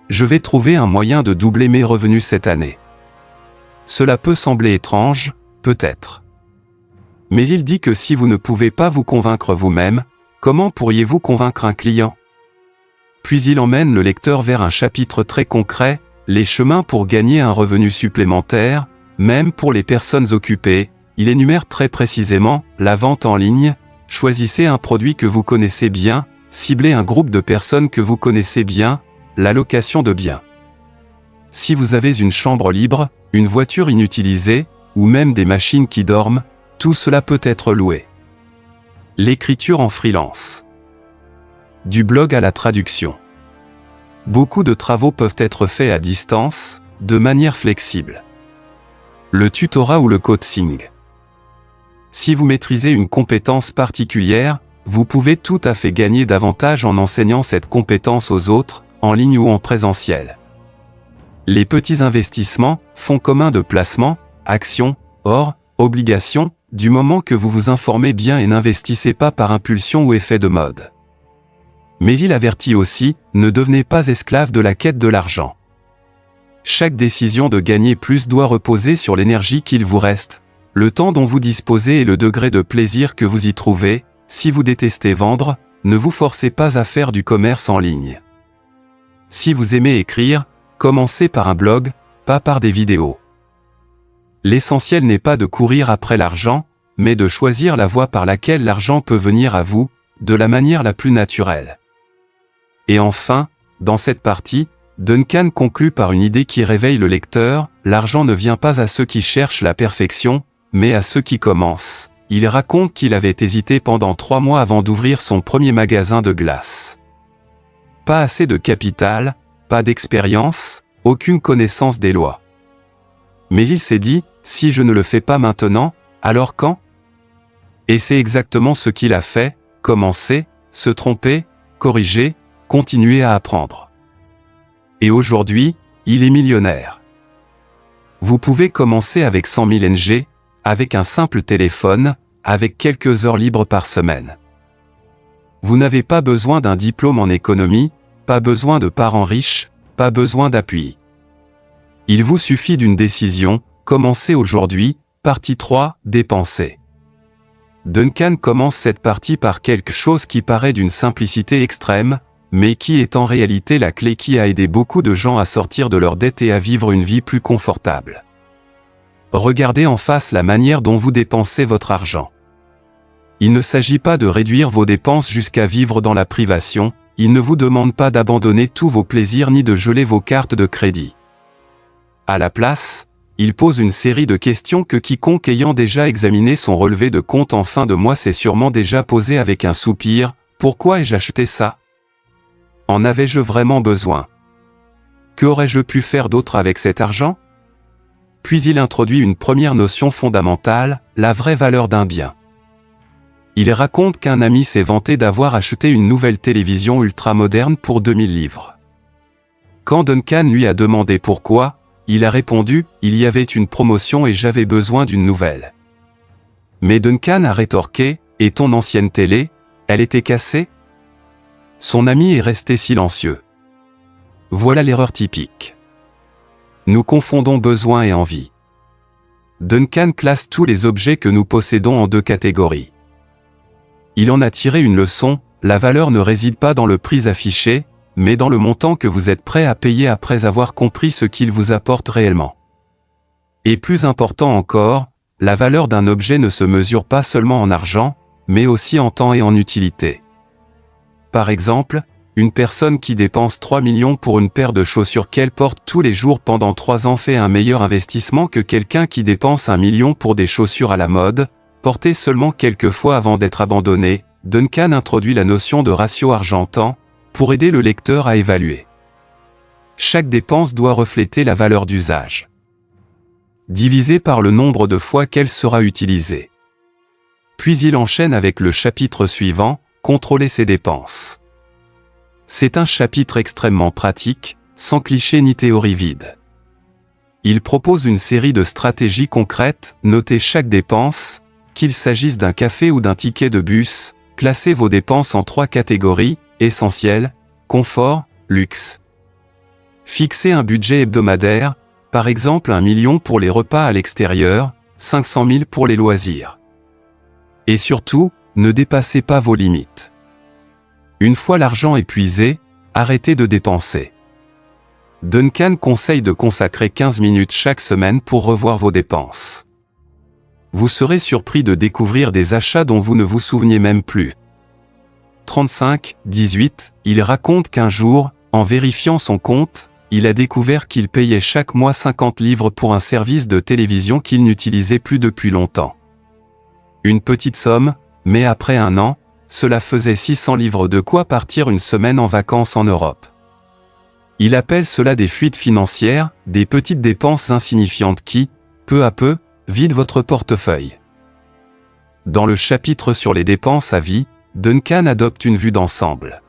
Je vais trouver un moyen de doubler mes revenus cette année. » Cela peut sembler étrange, peut-être. Mais il dit que si vous ne pouvez pas vous convaincre vous-même, comment pourriez-vous convaincre un client? Puis il emmène le lecteur vers un chapitre très concret, les chemins pour gagner un revenu supplémentaire, même pour les personnes occupées. Il énumère très précisément la vente en ligne, choisissez un produit que vous connaissez bien, ciblez un groupe de personnes que vous connaissez bien, la location de biens. Si vous avez une chambre libre, une voiture inutilisée, ou même des machines qui dorment, tout cela peut être loué. L'écriture en freelance. Du blog à la traduction. Beaucoup de travaux peuvent être faits à distance, de manière flexible. Le tutorat ou le coaching. Si vous maîtrisez une compétence particulière, vous pouvez tout à fait gagner davantage en enseignant cette compétence aux autres, en ligne ou en présentiel. Les petits investissements, fonds communs de placement, actions, or, obligations, du moment que vous vous informez bien et n'investissez pas par impulsion ou effet de mode. Mais il avertit aussi, ne devenez pas esclave de la quête de l'argent. Chaque décision de gagner plus doit reposer sur l'énergie qu'il vous reste, le temps dont vous disposez et le degré de plaisir que vous y trouvez. Si vous détestez vendre, ne vous forcez pas à faire du commerce en ligne. Si vous aimez écrire, commencez par un blog, pas par des vidéos. L'essentiel n'est pas de courir après l'argent, mais de choisir la voie par laquelle l'argent peut venir à vous, de la manière la plus naturelle. Et enfin, dans cette partie, Duncan conclut par une idée qui réveille le lecteur, l'argent ne vient pas à ceux qui cherchent la perfection, mais à ceux qui commencent. Il raconte qu'il avait hésité pendant 3 mois avant d'ouvrir son premier magasin de glace. Pas assez de capital, pas d'expérience, aucune connaissance des lois. Mais il s'est dit, si je ne le fais pas maintenant, alors quand? Et c'est exactement ce qu'il a fait, commencer, se tromper, corriger, continuer à apprendre. Et aujourd'hui, il est millionnaire. Vous pouvez commencer avec 100 000 NG, avec un simple téléphone, avec quelques heures libres par semaine. Vous n'avez pas besoin d'un diplôme en économie, pas besoin de parents riches, pas besoin d'appui. Il vous suffit d'une décision, commencez aujourd'hui, partie 3, dépenser. Duncan commence cette partie par quelque chose qui paraît d'une simplicité extrême, mais qui est en réalité la clé qui a aidé beaucoup de gens à sortir de leurs dettes et à vivre une vie plus confortable. Regardez en face la manière dont vous dépensez votre argent. Il ne s'agit pas de réduire vos dépenses jusqu'à vivre dans la privation, il ne vous demande pas d'abandonner tous vos plaisirs ni de geler vos cartes de crédit. À la place, il pose une série de questions que quiconque ayant déjà examiné son relevé de compte en fin de mois s'est sûrement déjà posé avec un soupir, pourquoi ai-je acheté ça? En avais-je vraiment besoin? Qu'aurais-je pu faire d'autre avec cet argent? Puis il introduit une première notion fondamentale, la vraie valeur d'un bien. Il raconte qu'un ami s'est vanté d'avoir acheté une nouvelle télévision ultra moderne pour 2000 livres. Quand Duncan lui a demandé pourquoi, il a répondu, il y avait une promotion et j'avais besoin d'une nouvelle. Mais Duncan a rétorqué, et ton ancienne télé, elle était cassée? Son ami est resté silencieux. Voilà l'erreur typique. Nous confondons besoin et envie. Duncan classe tous les objets que nous possédons en deux catégories. Il en a tiré une leçon, la valeur ne réside pas dans le prix affiché, mais dans le montant que vous êtes prêt à payer après avoir compris ce qu'il vous apporte réellement. Et plus important encore, la valeur d'un objet ne se mesure pas seulement en argent, mais aussi en temps et en utilité. Par exemple, une personne qui dépense 3 millions pour une paire de chaussures qu'elle porte tous les jours pendant 3 ans fait un meilleur investissement que quelqu'un qui dépense 1 million pour des chaussures à la mode, portées seulement quelques fois avant d'être abandonnées. Duncan introduit la notion de ratio argent-temps, pour aider le lecteur à évaluer. Chaque dépense doit refléter la valeur d'usage, divisée par le nombre de fois qu'elle sera utilisée. Puis il enchaîne avec le chapitre suivant, contrôler ses dépenses. C'est un chapitre extrêmement pratique, sans cliché ni théorie vide. Il propose une série de stratégies concrètes, notez chaque dépense, qu'il s'agisse d'un café ou d'un ticket de bus, classez vos dépenses en 3 catégories, essentiel, confort, luxe. Fixez un budget hebdomadaire, par exemple 1 million pour les repas à l'extérieur, 500 000 pour les loisirs. Et surtout, ne dépassez pas vos limites. Une fois l'argent épuisé, arrêtez de dépenser. Duncan conseille de consacrer 15 minutes chaque semaine pour revoir vos dépenses. Vous serez surpris de découvrir des achats dont vous ne vous souveniez même plus. 35-18, il raconte qu'un jour, en vérifiant son compte, il a découvert qu'il payait chaque mois 50 livres pour un service de télévision qu'il n'utilisait plus depuis longtemps. Une petite somme, mais après un an, cela faisait 600 livres, de quoi partir une semaine en vacances en Europe. Il appelle cela des fuites financières, des petites dépenses insignifiantes qui, peu à peu, vident votre portefeuille. Dans le chapitre sur les dépenses à vie, Duncan adopte une vue d'ensemble.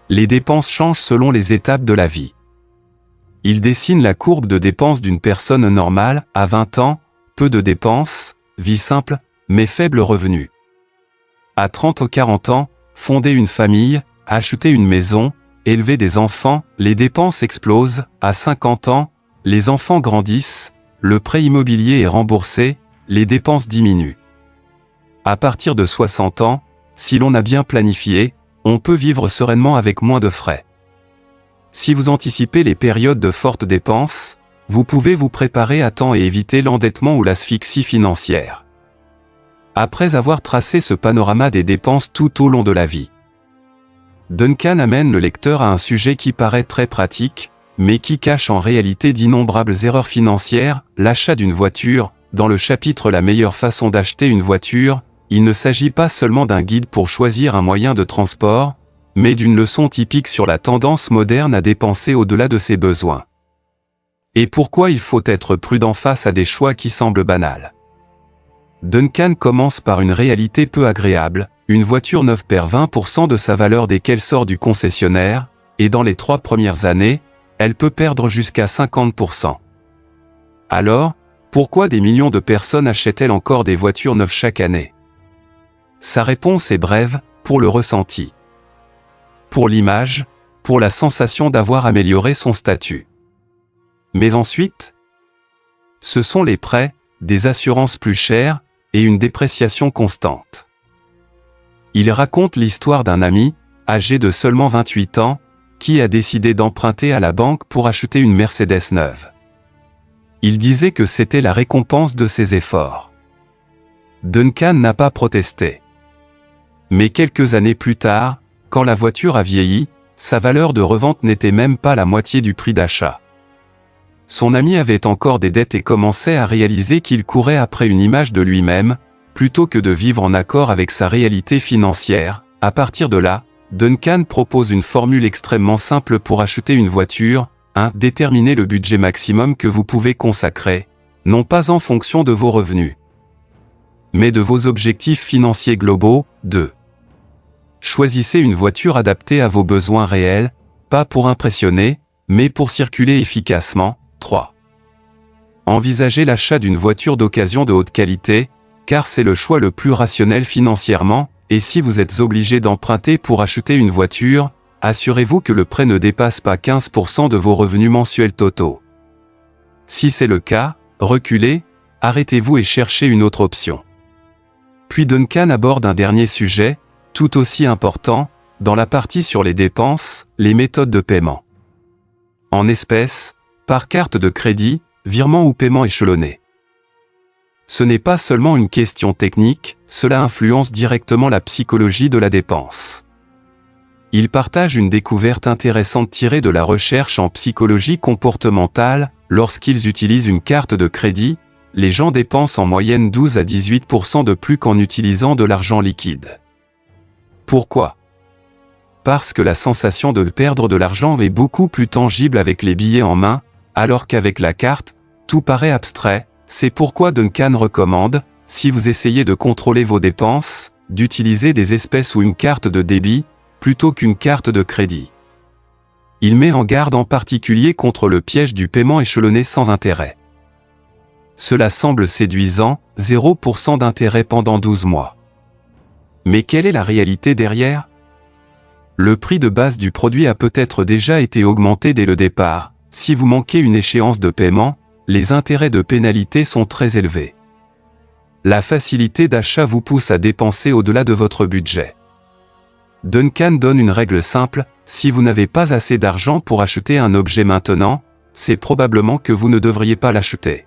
Les dépenses changent selon les étapes de la vie. Il dessine la courbe de dépenses d'une personne normale, à 20 ans, peu de dépenses, vie simple, mais faible revenu. À 30 ou 40 ans, fonder une famille, acheter une maison, élever des enfants, les dépenses explosent. À 50 ans, les enfants grandissent, le prêt immobilier est remboursé, les dépenses diminuent. À partir de 60 ans, si l'on a bien planifié, on peut vivre sereinement avec moins de frais. Si vous anticipez les périodes de fortes dépenses, vous pouvez vous préparer à temps et éviter l'endettement ou l'asphyxie financière. Après avoir tracé ce panorama des dépenses tout au long de la vie, Duncan amène le lecteur à un sujet qui paraît très pratique, mais qui cache en réalité d'innombrables erreurs financières, l'achat d'une voiture. Dans le chapitre La meilleure façon d'acheter une voiture, il ne s'agit pas seulement d'un guide pour choisir un moyen de transport, mais d'une leçon typique sur la tendance moderne à dépenser au-delà de ses besoins. Et pourquoi il faut être prudent face à des choix qui semblent banals. Duncan commence par une réalité peu agréable, une voiture neuve perd 20% de sa valeur dès qu'elle sort du concessionnaire, et dans les 3 premières années, elle peut perdre jusqu'à 50%. Alors, pourquoi des millions de personnes achètent-elles encore des voitures neuves chaque année? Sa réponse est brève, pour le ressenti. Pour l'image, pour la sensation d'avoir amélioré son statut. Mais ensuite, ce sont les prêts, des assurances plus chères, et une dépréciation constante. Il raconte l'histoire d'un ami, âgé de seulement 28 ans, qui a décidé d'emprunter à la banque pour acheter une Mercedes neuve. Il disait que c'était la récompense de ses efforts. Duncan n'a pas protesté. Mais quelques années plus tard, quand la voiture a vieilli, sa valeur de revente n'était même pas la moitié du prix d'achat. Son ami avait encore des dettes et commençait à réaliser qu'il courait après une image de lui-même, plutôt que de vivre en accord avec sa réalité financière. À partir de là, Duncan propose une formule extrêmement simple pour acheter une voiture. 1. Déterminez le budget maximum que vous pouvez consacrer, non pas en fonction de vos revenus, mais de vos objectifs financiers globaux. 2. Choisissez une voiture adaptée à vos besoins réels, pas pour impressionner, mais pour circuler efficacement. 3. Envisagez l'achat d'une voiture d'occasion de haute qualité, car c'est le choix le plus rationnel financièrement, et si vous êtes obligé d'emprunter pour acheter une voiture, assurez-vous que le prêt ne dépasse pas 15% de vos revenus mensuels totaux. Si c'est le cas, reculez, arrêtez-vous et cherchez une autre option. Puis Duncan aborde un dernier sujet, tout aussi important, dans la partie sur les dépenses, les méthodes de paiement. En espèces, par carte de crédit, virement ou paiement échelonné. Ce n'est pas seulement une question technique, cela influence directement la psychologie de la dépense. Il partage une découverte intéressante tirée de la recherche en psychologie comportementale. Lorsqu'ils utilisent une carte de crédit, les gens dépensent en moyenne 12 à 18% de plus qu'en utilisant de l'argent liquide. Pourquoi ? Parce que la sensation de perdre de l'argent est beaucoup plus tangible avec les billets en main, alors qu'avec la carte, tout paraît abstrait. C'est pourquoi Duncan recommande, si vous essayez de contrôler vos dépenses, d'utiliser des espèces ou une carte de débit, plutôt qu'une carte de crédit. Il met en garde en particulier contre le piège du paiement échelonné sans intérêt. Cela semble séduisant, 0% d'intérêt pendant 12 mois. Mais quelle est la réalité derrière ? Le prix de base du produit a peut-être déjà été augmenté dès le départ. Si vous manquez une échéance de paiement, les intérêts de pénalité sont très élevés. La facilité d'achat vous pousse à dépenser au-delà de votre budget. Duncan donne une règle simple, si vous n'avez pas assez d'argent pour acheter un objet maintenant, c'est probablement que vous ne devriez pas l'acheter.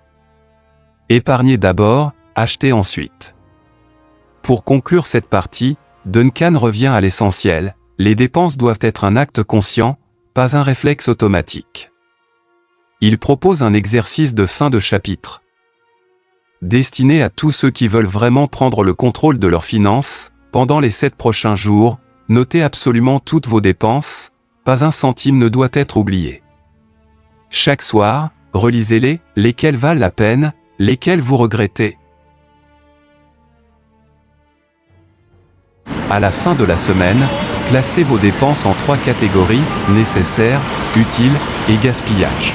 Épargnez d'abord, achetez ensuite. Pour conclure cette partie, Duncan revient à l'essentiel, les dépenses doivent être un acte conscient, pas un réflexe automatique. Il propose un exercice de fin de chapitre. Destiné à tous ceux qui veulent vraiment prendre le contrôle de leurs finances, pendant les 7 prochains jours, notez absolument toutes vos dépenses, pas un centime ne doit être oublié. Chaque soir, relisez-les, lesquelles valent la peine, lesquelles vous regrettez. À la fin de la semaine, classez vos dépenses en 3 catégories, nécessaires, utiles et gaspillage.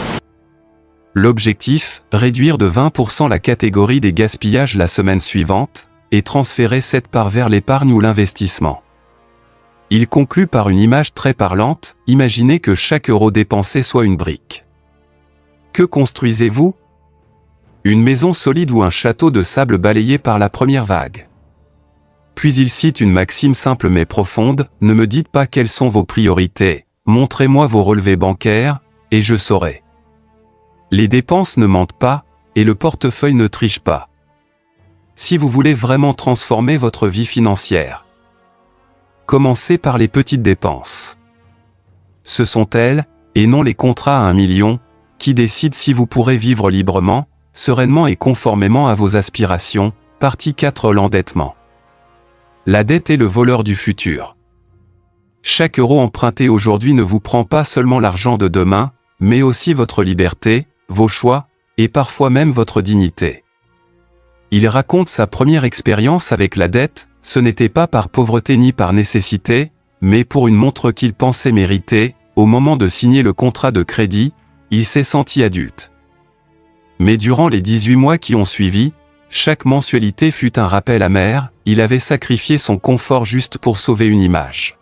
L'objectif, réduire de 20% la catégorie des gaspillages la semaine suivante, et transférer cette part vers l'épargne ou l'investissement. Il conclut par une image très parlante, imaginez que chaque euro dépensé soit une brique. Que construisez-vous ? Une maison solide ou un château de sable balayé par la première vague. Puis il cite une maxime simple mais profonde, ne me dites pas quelles sont vos priorités, montrez-moi vos relevés bancaires, et je saurai. Les dépenses ne mentent pas, et le portefeuille ne triche pas. Si vous voulez vraiment transformer votre vie financière, commencez par les petites dépenses. Ce sont elles, et non les contrats à 1 million, qui décident si vous pourrez vivre librement, sereinement et conformément à vos aspirations. Partie 4. L'endettement. La dette est le voleur du futur. Chaque euro emprunté aujourd'hui ne vous prend pas seulement l'argent de demain, mais aussi votre liberté, vos choix, et parfois même votre dignité. Il raconte sa première expérience avec la dette, ce n'était pas par pauvreté ni par nécessité, mais pour une montre qu'il pensait mériter. Au moment de signer le contrat de crédit, il s'est senti adulte. Mais durant les 18 mois qui ont suivi, chaque mensualité fut un rappel amer, il avait sacrifié son confort juste pour sauver une image.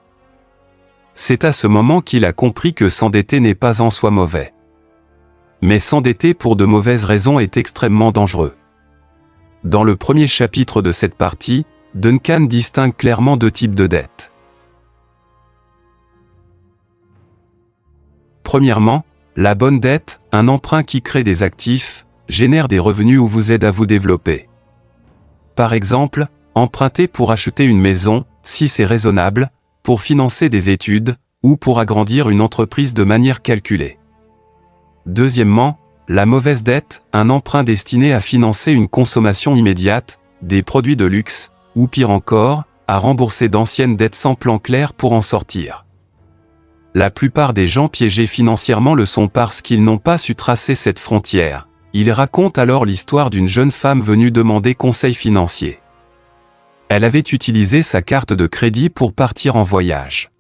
C'est à ce moment qu'il a compris que s'endetter n'est pas en soi mauvais. Mais s'endetter pour de mauvaises raisons est extrêmement dangereux. Dans le premier chapitre de cette partie, Duncan distingue clairement 2 types de dettes. Premièrement, la bonne dette, un emprunt qui crée des actifs, génère des revenus ou vous aide à vous développer. Par exemple, emprunter pour acheter une maison, si c'est raisonnable, pour financer des études, ou pour agrandir une entreprise de manière calculée. Deuxièmement, la mauvaise dette, un emprunt destiné à financer une consommation immédiate, des produits de luxe, ou pire encore, à rembourser d'anciennes dettes sans plan clair pour en sortir. La plupart des gens piégés financièrement le sont parce qu'ils n'ont pas su tracer cette frontière. Il raconte alors l'histoire d'une jeune femme venue demander conseil financier. Elle avait utilisé sa carte de crédit pour partir en voyage.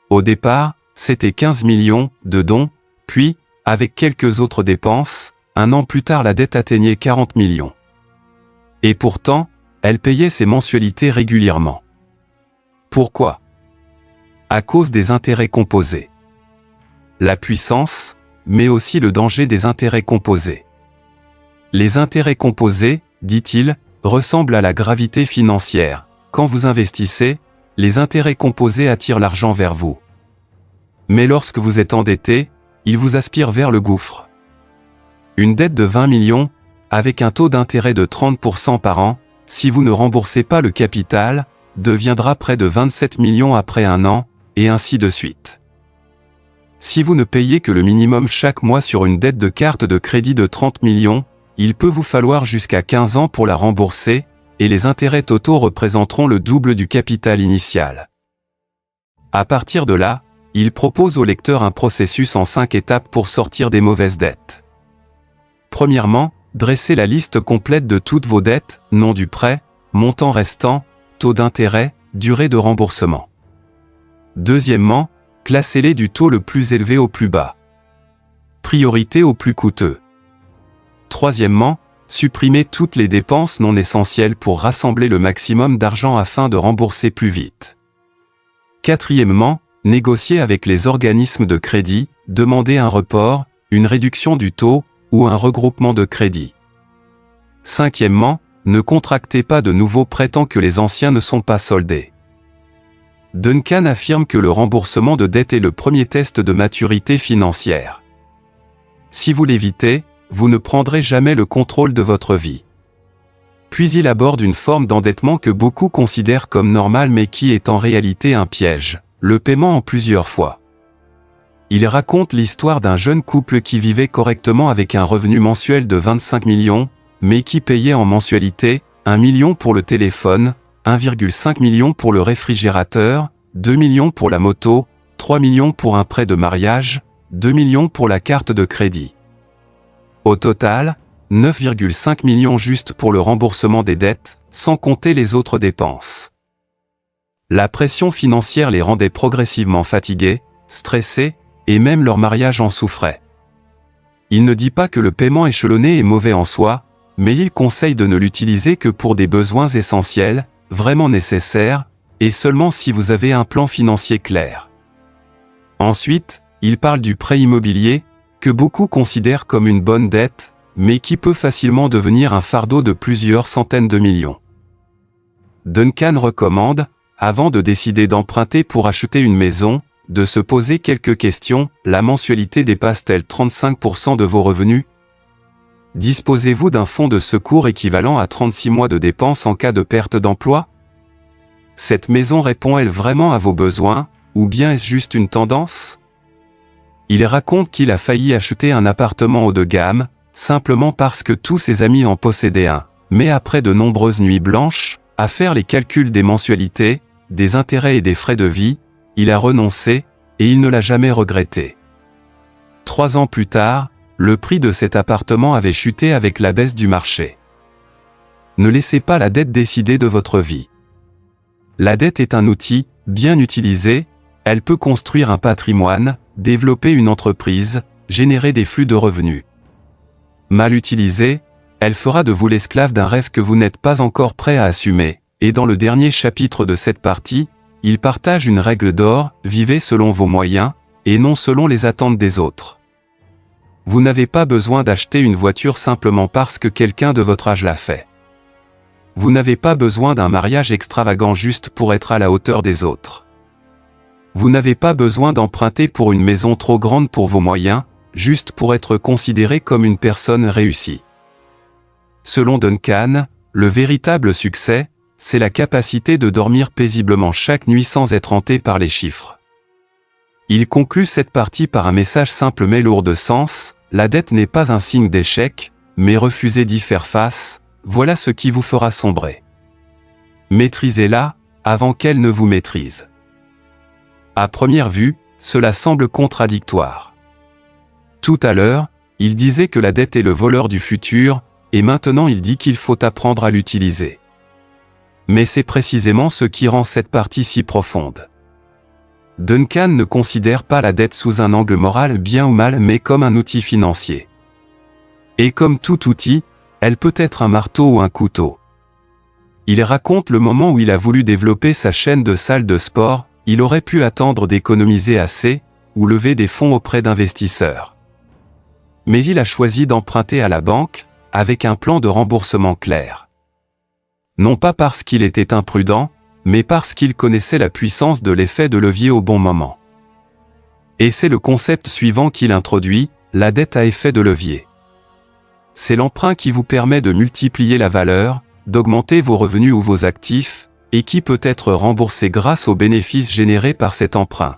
Au départ, c'était 15 millions de dons, puis, avec quelques autres dépenses, un an plus tard la dette atteignait 40 millions. Et pourtant, elle payait ses mensualités régulièrement. Pourquoi? À cause des intérêts composés. La puissance, mais aussi le danger des intérêts composés. Les intérêts composés, dit-il, ressemblent à la gravité financière. Quand vous investissez, les intérêts composés attirent l'argent vers vous. Mais lorsque vous êtes endetté, ils vous aspirent vers le gouffre. Une dette de 20 millions, avec un taux d'intérêt de 30% par an, si vous ne remboursez pas le capital, deviendra près de 27 millions après un an, et ainsi de suite. Si vous ne payez que le minimum chaque mois sur une dette de carte de crédit de 30 millions, il peut vous falloir jusqu'à 15 ans pour la rembourser, et les intérêts totaux représenteront le double du capital initial. À partir de là, il propose au lecteur un processus en 5 étapes pour sortir des mauvaises dettes. Premièrement, dressez la liste complète de toutes vos dettes, nom du prêt, montant restant, taux d'intérêt, durée de remboursement. Deuxièmement, classez-les du taux le plus élevé au plus bas. Priorité au plus coûteux. Troisièmement, supprimez toutes les dépenses non essentielles pour rassembler le maximum d'argent afin de rembourser plus vite. Quatrièmement, négociez avec les organismes de crédit, demandez un report, une réduction du taux, ou un regroupement de crédit. Cinquièmement, ne contractez pas de nouveaux prêts tant que les anciens ne sont pas soldés. Duncan affirme que le remboursement de dette est le premier test de maturité financière. Si vous l'évitez, vous ne prendrez jamais le contrôle de votre vie. Puis il aborde une forme d'endettement que beaucoup considèrent comme normale mais qui est en réalité un piège, le paiement en plusieurs fois. Il raconte l'histoire d'un jeune couple qui vivait correctement avec un revenu mensuel de 25 millions, mais qui payait en mensualité 1 million pour le téléphone, 1,5 million pour le réfrigérateur, 2 millions pour la moto, 3 millions pour un prêt de mariage, 2 millions pour la carte de crédit. Au total, 9,5 millions juste pour le remboursement des dettes, sans compter les autres dépenses. La pression financière les rendait progressivement fatigués, stressés, et même leur mariage en souffrait. Il ne dit pas que le paiement échelonné est mauvais en soi, mais il conseille de ne l'utiliser que pour des besoins essentiels, vraiment nécessaires, et seulement si vous avez un plan financier clair. Ensuite, il parle du prêt immobilier, que beaucoup considèrent comme une bonne dette, mais qui peut facilement devenir un fardeau de plusieurs centaines de millions. Duncan recommande, avant de décider d'emprunter pour acheter une maison, de se poser quelques questions. La mensualité dépasse-t-elle 35% de vos revenus? Disposez-vous d'un fonds de secours équivalent à 36 mois de dépenses en cas de perte d'emploi? Cette maison répond-elle vraiment à vos besoins, ou bien est-ce juste une tendance? Il raconte qu'il a failli acheter un appartement haut de gamme, simplement parce que tous ses amis en possédaient un. Mais après de nombreuses nuits blanches, à faire les calculs des mensualités, des intérêts et des frais de vie, il a renoncé, et il ne l'a jamais regretté. 3 ans plus tard, le prix de cet appartement avait chuté avec la baisse du marché. Ne laissez pas la dette décider de votre vie. La dette est un outil, bien utilisé, elle peut construire un patrimoine, développer une entreprise, générer des flux de revenus. Mal utilisée, elle fera de vous l'esclave d'un rêve que vous n'êtes pas encore prêt à assumer, et dans le dernier chapitre de cette partie, il partage une règle d'or: vivez selon vos moyens, et non selon les attentes des autres. Vous n'avez pas besoin d'acheter une voiture simplement parce que quelqu'un de votre âge l'a fait. Vous n'avez pas besoin d'un mariage extravagant juste pour être à la hauteur des autres. Vous n'avez pas besoin d'emprunter pour une maison trop grande pour vos moyens, juste pour être considéré comme une personne réussie. Selon Duncan, le véritable succès, c'est la capacité de dormir paisiblement chaque nuit sans être hanté par les chiffres. Il conclut cette partie par un message simple mais lourd de sens: la dette n'est pas un signe d'échec, mais refusez d'y faire face, voilà ce qui vous fera sombrer. Maîtrisez-la, avant qu'elle ne vous maîtrise. À première vue, cela semble contradictoire. Tout à l'heure, il disait que la dette est le voleur du futur, et maintenant il dit qu'il faut apprendre à l'utiliser. Mais c'est précisément ce qui rend cette partie si profonde. Duncan ne considère pas la dette sous un angle moral bien ou mal mais comme un outil financier. Et comme tout outil, elle peut être un marteau ou un couteau. Il raconte le moment où il a voulu développer sa chaîne de salles de sport, il aurait pu attendre d'économiser assez, ou lever des fonds auprès d'investisseurs. Mais il a choisi d'emprunter à la banque, avec un plan de remboursement clair. Non pas parce qu'il était imprudent, mais parce qu'il connaissait la puissance de l'effet de levier au bon moment. Et c'est le concept suivant qu'il introduit, la dette à effet de levier. C'est l'emprunt qui vous permet de multiplier la valeur, d'augmenter vos revenus ou vos actifs, et qui peut être remboursé grâce aux bénéfices générés par cet emprunt.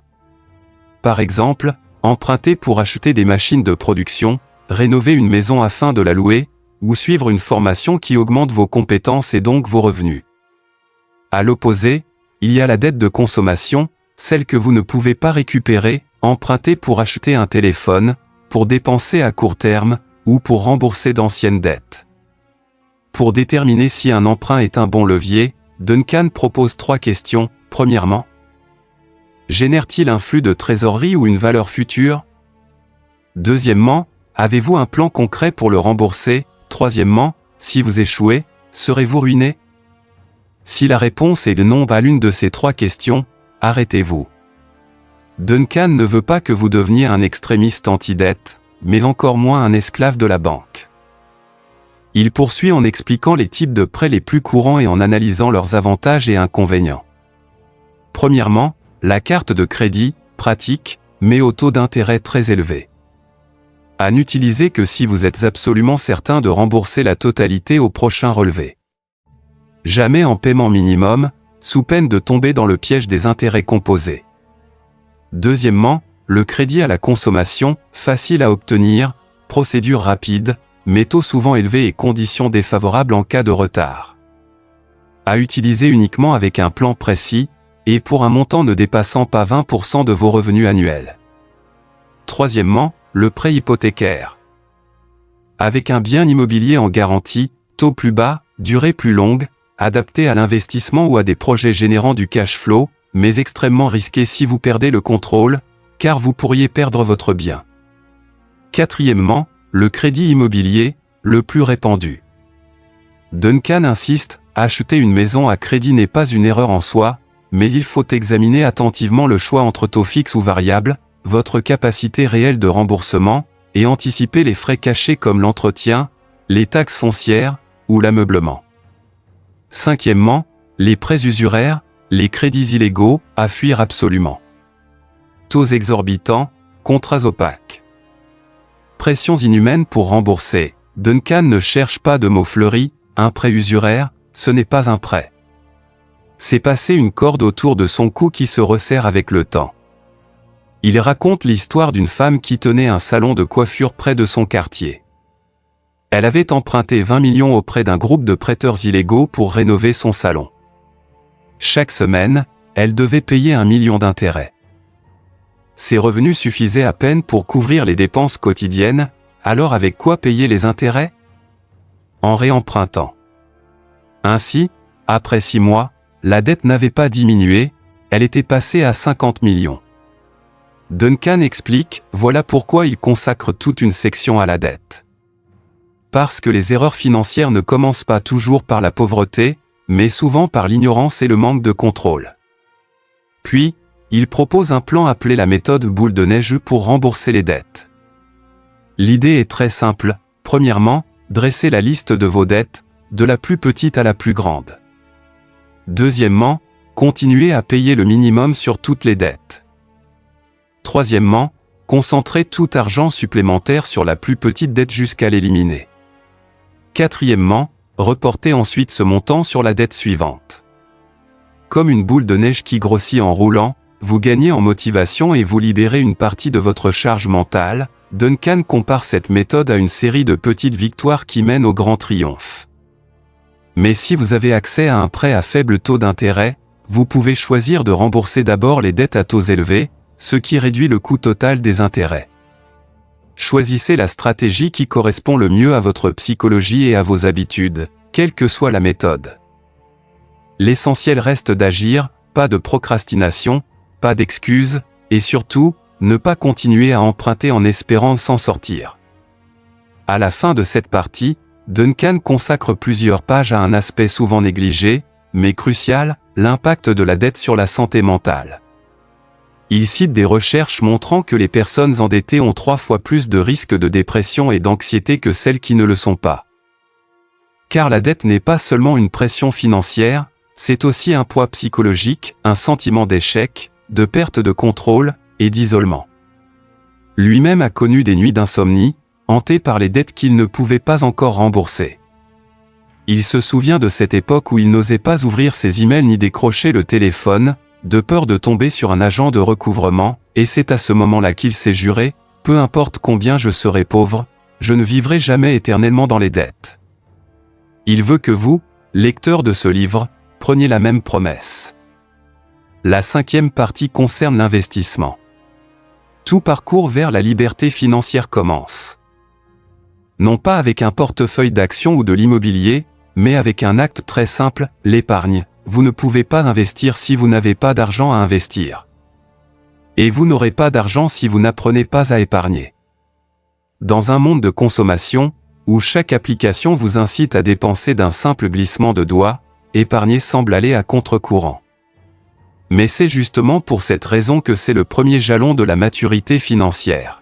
Par exemple, emprunter pour acheter des machines de production, rénover une maison afin de la louer, ou suivre une formation qui augmente vos compétences et donc vos revenus. À l'opposé, il y a la dette de consommation, celle que vous ne pouvez pas récupérer, emprunter pour acheter un téléphone, pour dépenser à court terme, ou pour rembourser d'anciennes dettes. Pour déterminer si un emprunt est un bon levier, Duncan propose 3 questions. Premièrement, génère-t-il un flux de trésorerie ou une valeur future? Deuxièmement, avez-vous un plan concret pour le rembourser? Troisièmement, si vous échouez, serez-vous ruiné? Si la réponse est non à l'une de ces 3 questions, arrêtez-vous. Duncan ne veut pas que vous deveniez un extrémiste anti-dette, mais encore moins un esclave de la banque. Il poursuit en expliquant les types de prêts les plus courants et en analysant leurs avantages et inconvénients. Premièrement, la carte de crédit, pratique, mais au taux d'intérêt très élevé. À n'utiliser que si vous êtes absolument certain de rembourser la totalité au prochain relevé. Jamais en paiement minimum, sous peine de tomber dans le piège des intérêts composés. Deuxièmement, le crédit à la consommation, facile à obtenir, procédure rapide, mais taux souvent élevés et conditions défavorables en cas de retard. À utiliser uniquement avec un plan précis, et pour un montant ne dépassant pas 20% de vos revenus annuels. Troisièmement, le prêt hypothécaire. Avec un bien immobilier en garantie, taux plus bas, durée plus longue, adapté à l'investissement ou à des projets générant du cash flow, mais extrêmement risqué si vous perdez le contrôle, car vous pourriez perdre votre bien. Quatrièmement, le crédit immobilier, le plus répandu. Duncan insiste, acheter une maison à crédit n'est pas une erreur en soi, mais il faut examiner attentivement le choix entre taux fixe ou variable, votre capacité réelle de remboursement, et anticiper les frais cachés comme l'entretien, les taxes foncières, ou l'ameublement. Cinquièmement, les prêts usuraires, les crédits illégaux, à fuir absolument. Taux exorbitants, contrats opaques. Pressions inhumaines pour rembourser. Duncan ne cherche pas de mots fleuris, un prêt usuraire, ce n'est pas un prêt. C'est passer une corde autour de son cou qui se resserre avec le temps. Il raconte l'histoire d'une femme qui tenait un salon de coiffure près de son quartier. Elle avait emprunté 20 millions auprès d'un groupe de prêteurs illégaux pour rénover son salon. Chaque semaine, elle devait payer 1 million d'intérêts. Ses revenus suffisaient à peine pour couvrir les dépenses quotidiennes, alors avec quoi payer les intérêts? En réempruntant. Ainsi, après 6 mois, la dette n'avait pas diminué, elle était passée à 50 millions. Duncan explique, voilà pourquoi il consacre toute une section à la dette. Parce que les erreurs financières ne commencent pas toujours par la pauvreté, mais souvent par l'ignorance et le manque de contrôle. Puis, il propose un plan appelé la méthode boule de neige pour rembourser les dettes. L'idée est très simple. Premièrement, dressez la liste de vos dettes, de la plus petite à la plus grande. Deuxièmement, continuez à payer le minimum sur toutes les dettes. Troisièmement, concentrez tout argent supplémentaire sur la plus petite dette jusqu'à l'éliminer. Quatrièmement, reportez ensuite ce montant sur la dette suivante. Comme une boule de neige qui grossit en roulant, vous gagnez en motivation et vous libérez une partie de votre charge mentale. Duncan compare cette méthode à une série de petites victoires qui mènent au grand triomphe. Mais si vous avez accès à un prêt à faible taux d'intérêt, vous pouvez choisir de rembourser d'abord les dettes à taux élevés, ce qui réduit le coût total des intérêts. Choisissez la stratégie qui correspond le mieux à votre psychologie et à vos habitudes, quelle que soit la méthode. L'essentiel reste d'agir, pas de procrastination, pas d'excuses, et surtout, ne pas continuer à emprunter en espérant s'en sortir. À la fin de cette partie, Duncan consacre plusieurs pages à un aspect souvent négligé, mais crucial, l'impact de la dette sur la santé mentale. Il cite des recherches montrant que les personnes endettées ont 3 fois plus de risques de dépression et d'anxiété que celles qui ne le sont pas. Car la dette n'est pas seulement une pression financière, c'est aussi un poids psychologique, un sentiment d'échec, de perte de contrôle et d'isolement. Lui-même a connu des nuits d'insomnie, hanté par les dettes qu'il ne pouvait pas encore rembourser. Il se souvient de cette époque où il n'osait pas ouvrir ses emails ni décrocher le téléphone, de peur de tomber sur un agent de recouvrement, et c'est à ce moment-là qu'il s'est juré, « Peu importe combien je serai pauvre, je ne vivrai jamais éternellement dans les dettes. » Il veut que vous, lecteurs de ce livre, preniez la même promesse. La 5e partie concerne l'investissement. Tout parcours vers la liberté financière commence. Non pas avec un portefeuille d'actions ou de l'immobilier, mais avec un acte très simple, l'épargne. Vous ne pouvez pas investir si vous n'avez pas d'argent à investir. Et vous n'aurez pas d'argent si vous n'apprenez pas à épargner. Dans un monde de consommation, où chaque application vous incite à dépenser d'un simple glissement de doigts, épargner semble aller à contre-courant. Mais c'est justement pour cette raison que c'est le premier jalon de la maturité financière.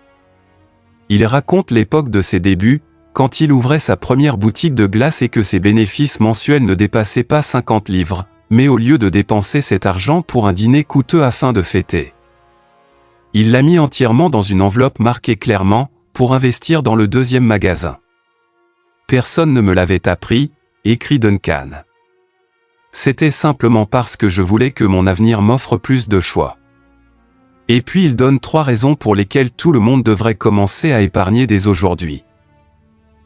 Il raconte l'époque de ses débuts, quand il ouvrait sa première boutique de glace et que ses bénéfices mensuels ne dépassaient pas 50 livres, mais au lieu de dépenser cet argent pour un dîner coûteux afin de fêter, il l'a mis entièrement dans une enveloppe marquée clairement, pour investir dans le 2e magasin. Personne ne me l'avait appris, écrit Duncan. C'était simplement parce que je voulais que mon avenir m'offre plus de choix. Et puis il donne 3 raisons pour lesquelles tout le monde devrait commencer à épargner dès aujourd'hui.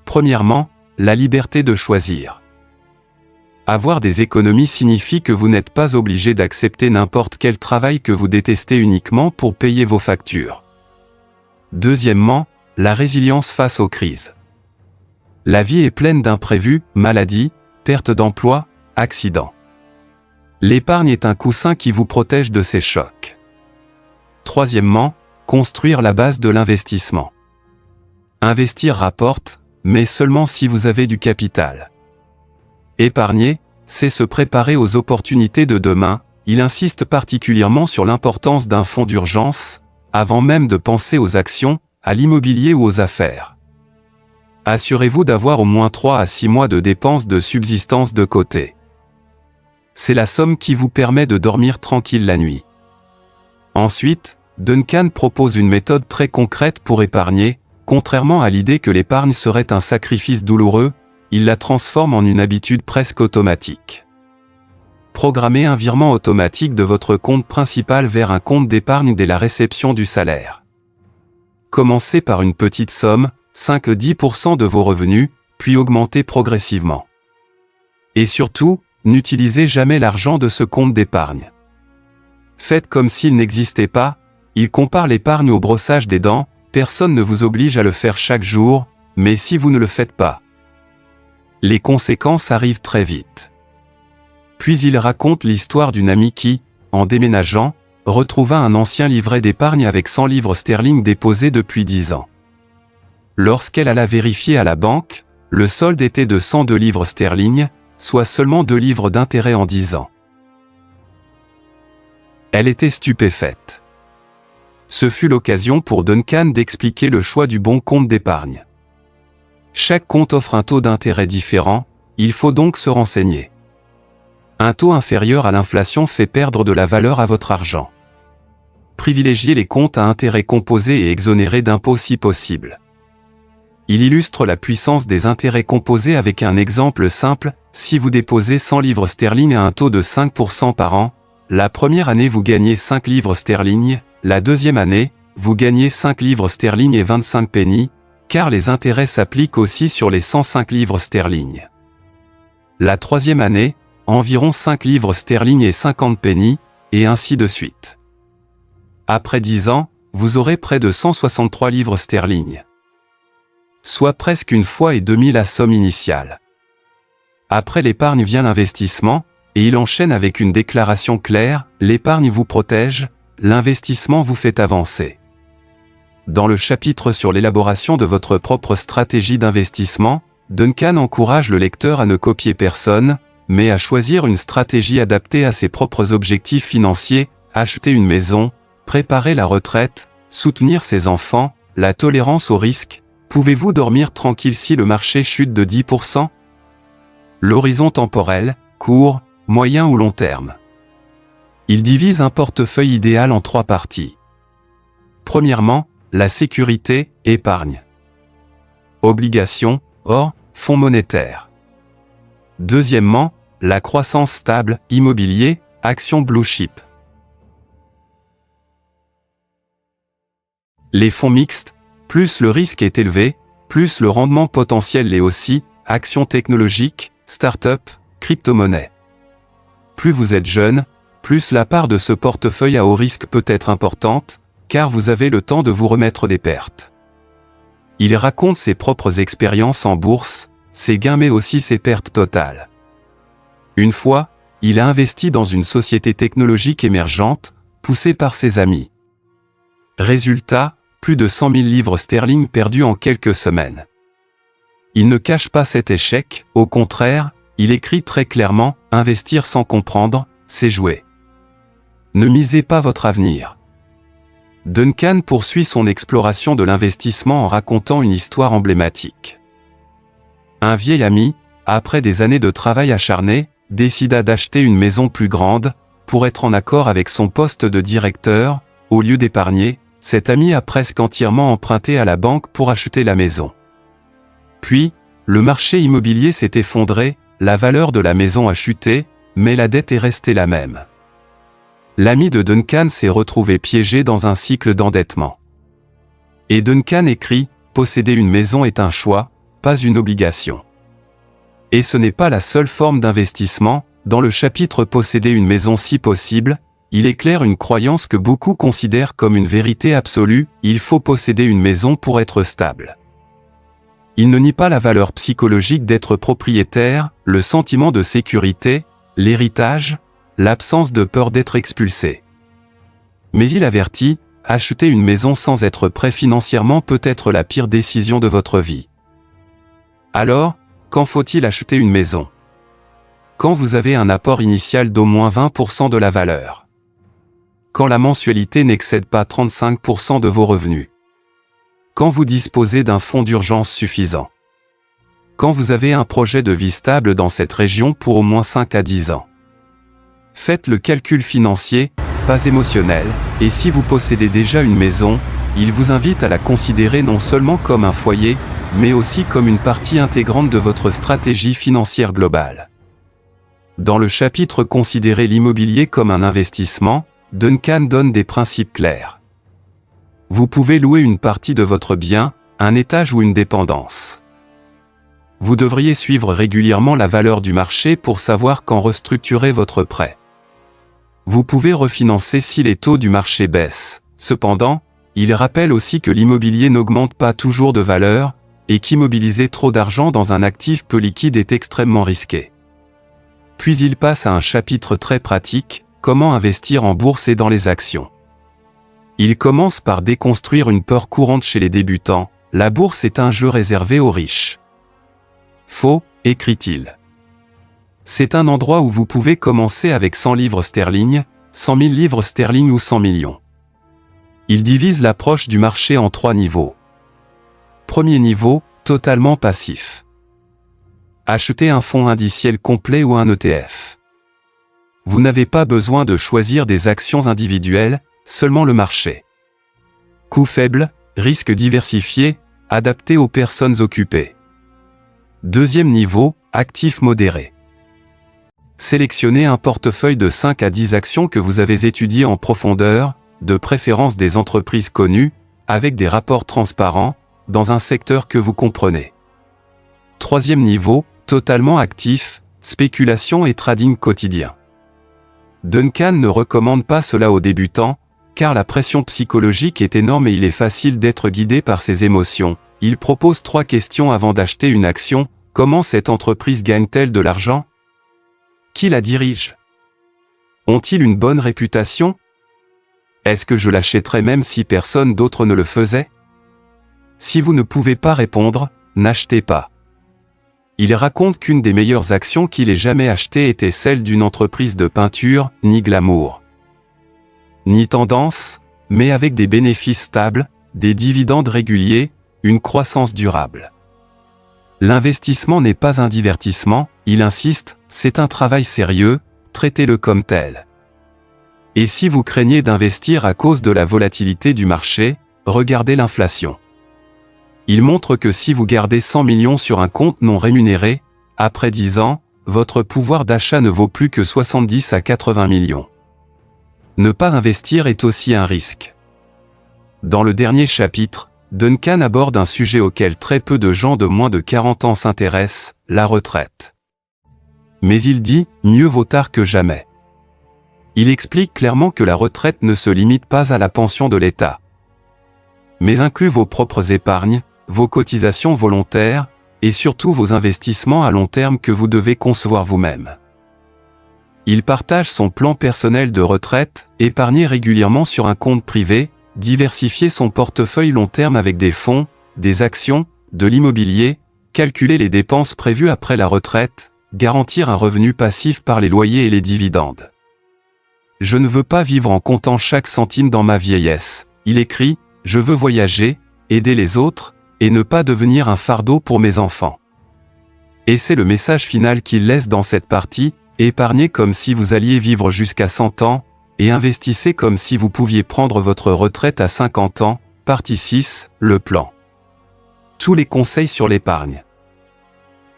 Premièrement, la liberté de choisir. Avoir des économies signifie que vous n'êtes pas obligé d'accepter n'importe quel travail que vous détestez uniquement pour payer vos factures. Deuxièmement, la résilience face aux crises. La vie est pleine d'imprévus, maladies, perte d'emploi, accidents. L'épargne est un coussin qui vous protège de ces chocs. Troisièmement, construire la base de l'investissement. Investir rapporte, mais seulement si vous avez du capital. Épargner, c'est se préparer aux opportunités de demain. Il insiste particulièrement sur l'importance d'un fonds d'urgence, avant même de penser aux actions, à l'immobilier ou aux affaires. Assurez-vous d'avoir au moins 3 à 6 mois de dépenses de subsistance de côté. C'est la somme qui vous permet de dormir tranquille la nuit. Ensuite, Duncan propose une méthode très concrète pour épargner. Contrairement à l'idée que l'épargne serait un sacrifice douloureux, il la transforme en une habitude presque automatique. Programmez un virement automatique de votre compte principal vers un compte d'épargne dès la réception du salaire. Commencez par une petite somme, 5-10% de vos revenus, puis augmentez progressivement. Et surtout, n'utilisez jamais l'argent de ce compte d'épargne. Faites comme s'il n'existait pas, il compare l'épargne au brossage des dents. Personne ne vous oblige à le faire chaque jour, mais si vous ne le faites pas, les conséquences arrivent très vite. Puis il raconte l'histoire d'une amie qui, en déménageant, retrouva un ancien livret d'épargne avec 100 livres sterling déposés depuis 10 ans. Lorsqu'elle alla vérifier à la banque, le solde était de 102 livres sterling, soit seulement 2 livres d'intérêt en 10 ans. Elle était stupéfaite. Ce fut l'occasion pour Duncan d'expliquer le choix du bon compte d'épargne. Chaque compte offre un taux d'intérêt différent, il faut donc se renseigner. Un taux inférieur à l'inflation fait perdre de la valeur à votre argent. Privilégiez les comptes à intérêt composé et exonérés d'impôts si possible. Il illustre la puissance des intérêts composés avec un exemple simple. Si vous déposez 100 livres sterling à un taux de 5% par an, la première année vous gagnez 5 livres sterling, la deuxième année, vous gagnez 5 livres sterling et 25 pennies, car les intérêts s'appliquent aussi sur les 105 livres sterling. La troisième année, environ 5 livres sterling et 50 pennies, et ainsi de suite. Après 10 ans, vous aurez près de 163 livres sterling. Soit presque une fois et demie la somme initiale. Après l'épargne vient l'investissement, et il enchaîne avec une déclaration claire, l'épargne vous protège, l'investissement vous fait avancer. Dans le chapitre sur l'élaboration de votre propre stratégie d'investissement, Duncan encourage le lecteur à ne copier personne, mais à choisir une stratégie adaptée à ses propres objectifs financiers, acheter une maison, préparer la retraite, soutenir ses enfants, la tolérance au risque. Pouvez-vous dormir tranquille si le marché chute de 10%? L'horizon temporel, court, moyen ou long terme. Il divise un portefeuille idéal en 3 parties. Premièrement, la sécurité, épargne. Obligations, or, fonds monétaires. Deuxièmement, la croissance stable, immobilier, actions blue chip. Les fonds mixtes, plus le risque est élevé, plus le rendement potentiel l'est aussi, actions technologiques, start-up, crypto-monnaies. Plus vous êtes jeune, plus la part de ce portefeuille à haut risque peut être importante, car vous avez le temps de vous remettre des pertes. Il raconte ses propres expériences en bourse, ses gains mais aussi ses pertes totales. Une fois, il a investi dans une société technologique émergente, poussée par ses amis. Résultat, plus de 100 000 livres sterling perdus en quelques semaines. Il ne cache pas cet échec, au contraire, il écrit très clairement « Investir sans comprendre, c'est jouer. Ne misez pas votre avenir ». Duncan poursuit son exploration de l'investissement en racontant une histoire emblématique. Un vieil ami, après des années de travail acharné, décida d'acheter une maison plus grande, pour être en accord avec son poste de directeur. Au lieu d'épargner, cet ami a presque entièrement emprunté à la banque pour acheter la maison. Puis, le marché immobilier s'est effondré, la valeur de la maison a chuté, mais la dette est restée la même. L'ami de Duncan s'est retrouvé piégé dans un cycle d'endettement. Et Duncan écrit « Posséder une maison est un choix, pas une obligation ». Et ce n'est pas la seule forme d'investissement. Dans le chapitre « Posséder une maison si possible », il éclaire une croyance que beaucoup considèrent comme une vérité absolue, il faut posséder une maison pour être stable. Il ne nie pas la valeur psychologique d'être propriétaire, le sentiment de sécurité, l'héritage, l'absence de peur d'être expulsé. Mais il avertit, acheter une maison sans être prêt financièrement peut être la pire décision de votre vie. Alors, quand faut-il acheter une maison? Quand vous avez un apport initial d'au moins 20% de la valeur. Quand la mensualité n'excède pas 35% de vos revenus. Quand vous disposez d'un fonds d'urgence suffisant. Quand vous avez un projet de vie stable dans cette région pour au moins 5 à 10 ans. Faites le calcul financier, pas émotionnel, et si vous possédez déjà une maison, il vous invite à la considérer non seulement comme un foyer, mais aussi comme une partie intégrante de votre stratégie financière globale. Dans le chapitre « Considérer l'immobilier comme un investissement », Duncan donne des principes clairs. Vous pouvez louer une partie de votre bien, un étage ou une dépendance. Vous devriez suivre régulièrement la valeur du marché pour savoir quand restructurer votre prêt. Vous pouvez refinancer si les taux du marché baissent. Cependant, il rappelle aussi que l'immobilier n'augmente pas toujours de valeur, et qu'immobiliser trop d'argent dans un actif peu liquide est extrêmement risqué. Puis il passe à un chapitre très pratique, comment investir en bourse et dans les actions. Il commence par déconstruire une peur courante chez les débutants, la bourse est un jeu réservé aux riches. Faux, écrit-il. C'est un endroit où vous pouvez commencer avec 100 livres sterling, 100 000 livres sterling ou 100 millions. Il divise l'approche du marché en 3 niveaux. Premier niveau, totalement passif. Achetez un fonds indiciel complet ou un ETF. Vous n'avez pas besoin de choisir des actions individuelles, seulement le marché. Coût faible, risque diversifié, adapté aux personnes occupées. Deuxième niveau, actif modéré. Sélectionnez un portefeuille de 5 à 10 actions que vous avez étudiées en profondeur, de préférence des entreprises connues, avec des rapports transparents, dans un secteur que vous comprenez. Troisième niveau, totalement actif, spéculation et trading quotidien. Duncan ne recommande pas cela aux débutants, car la pression psychologique est énorme et il est facile d'être guidé par ses émotions. Il propose 3 questions avant d'acheter une action. Comment cette entreprise gagne-t-elle de l'argent? Qui la dirige? Ont-ils une bonne réputation? Est-ce que je l'achèterais même si personne d'autre ne le faisait? Si vous ne pouvez pas répondre, n'achetez pas. Il raconte qu'une des meilleures actions qu'il ait jamais achetées était celle d'une entreprise de peinture, ni glamour, ni tendance, mais avec des bénéfices stables, des dividendes réguliers, une croissance durable. L'investissement n'est pas un divertissement, il insiste, c'est un travail sérieux, traitez-le comme tel. Et si vous craignez d'investir à cause de la volatilité du marché, regardez l'inflation. Il montre que si vous gardez 100 millions sur un compte non rémunéré, après 10 ans, votre pouvoir d'achat ne vaut plus que 70 à 80 millions. Ne pas investir est aussi un risque. Dans le dernier chapitre, Duncan aborde un sujet auquel très peu de gens de moins de 40 ans s'intéressent, la retraite. Mais il dit, mieux vaut tard que jamais. Il explique clairement que la retraite ne se limite pas à la pension de l'État, mais inclut vos propres épargnes, vos cotisations volontaires, et surtout vos investissements à long terme que vous devez concevoir vous-même. Il partage son plan personnel de retraite, épargner régulièrement sur un compte privé, diversifier son portefeuille long terme avec des fonds, des actions, de l'immobilier, calculer les dépenses prévues après la retraite, garantir un revenu passif par les loyers et les dividendes. Je ne veux pas vivre en comptant chaque centime dans ma vieillesse, il écrit, je veux voyager, aider les autres, et ne pas devenir un fardeau pour mes enfants. Et c'est le message final qu'il laisse dans cette partie, épargnez comme si vous alliez vivre jusqu'à 100 ans, et investissez comme si vous pouviez prendre votre retraite à 50 ans, partie 6, le plan. Tous les conseils sur l'épargne.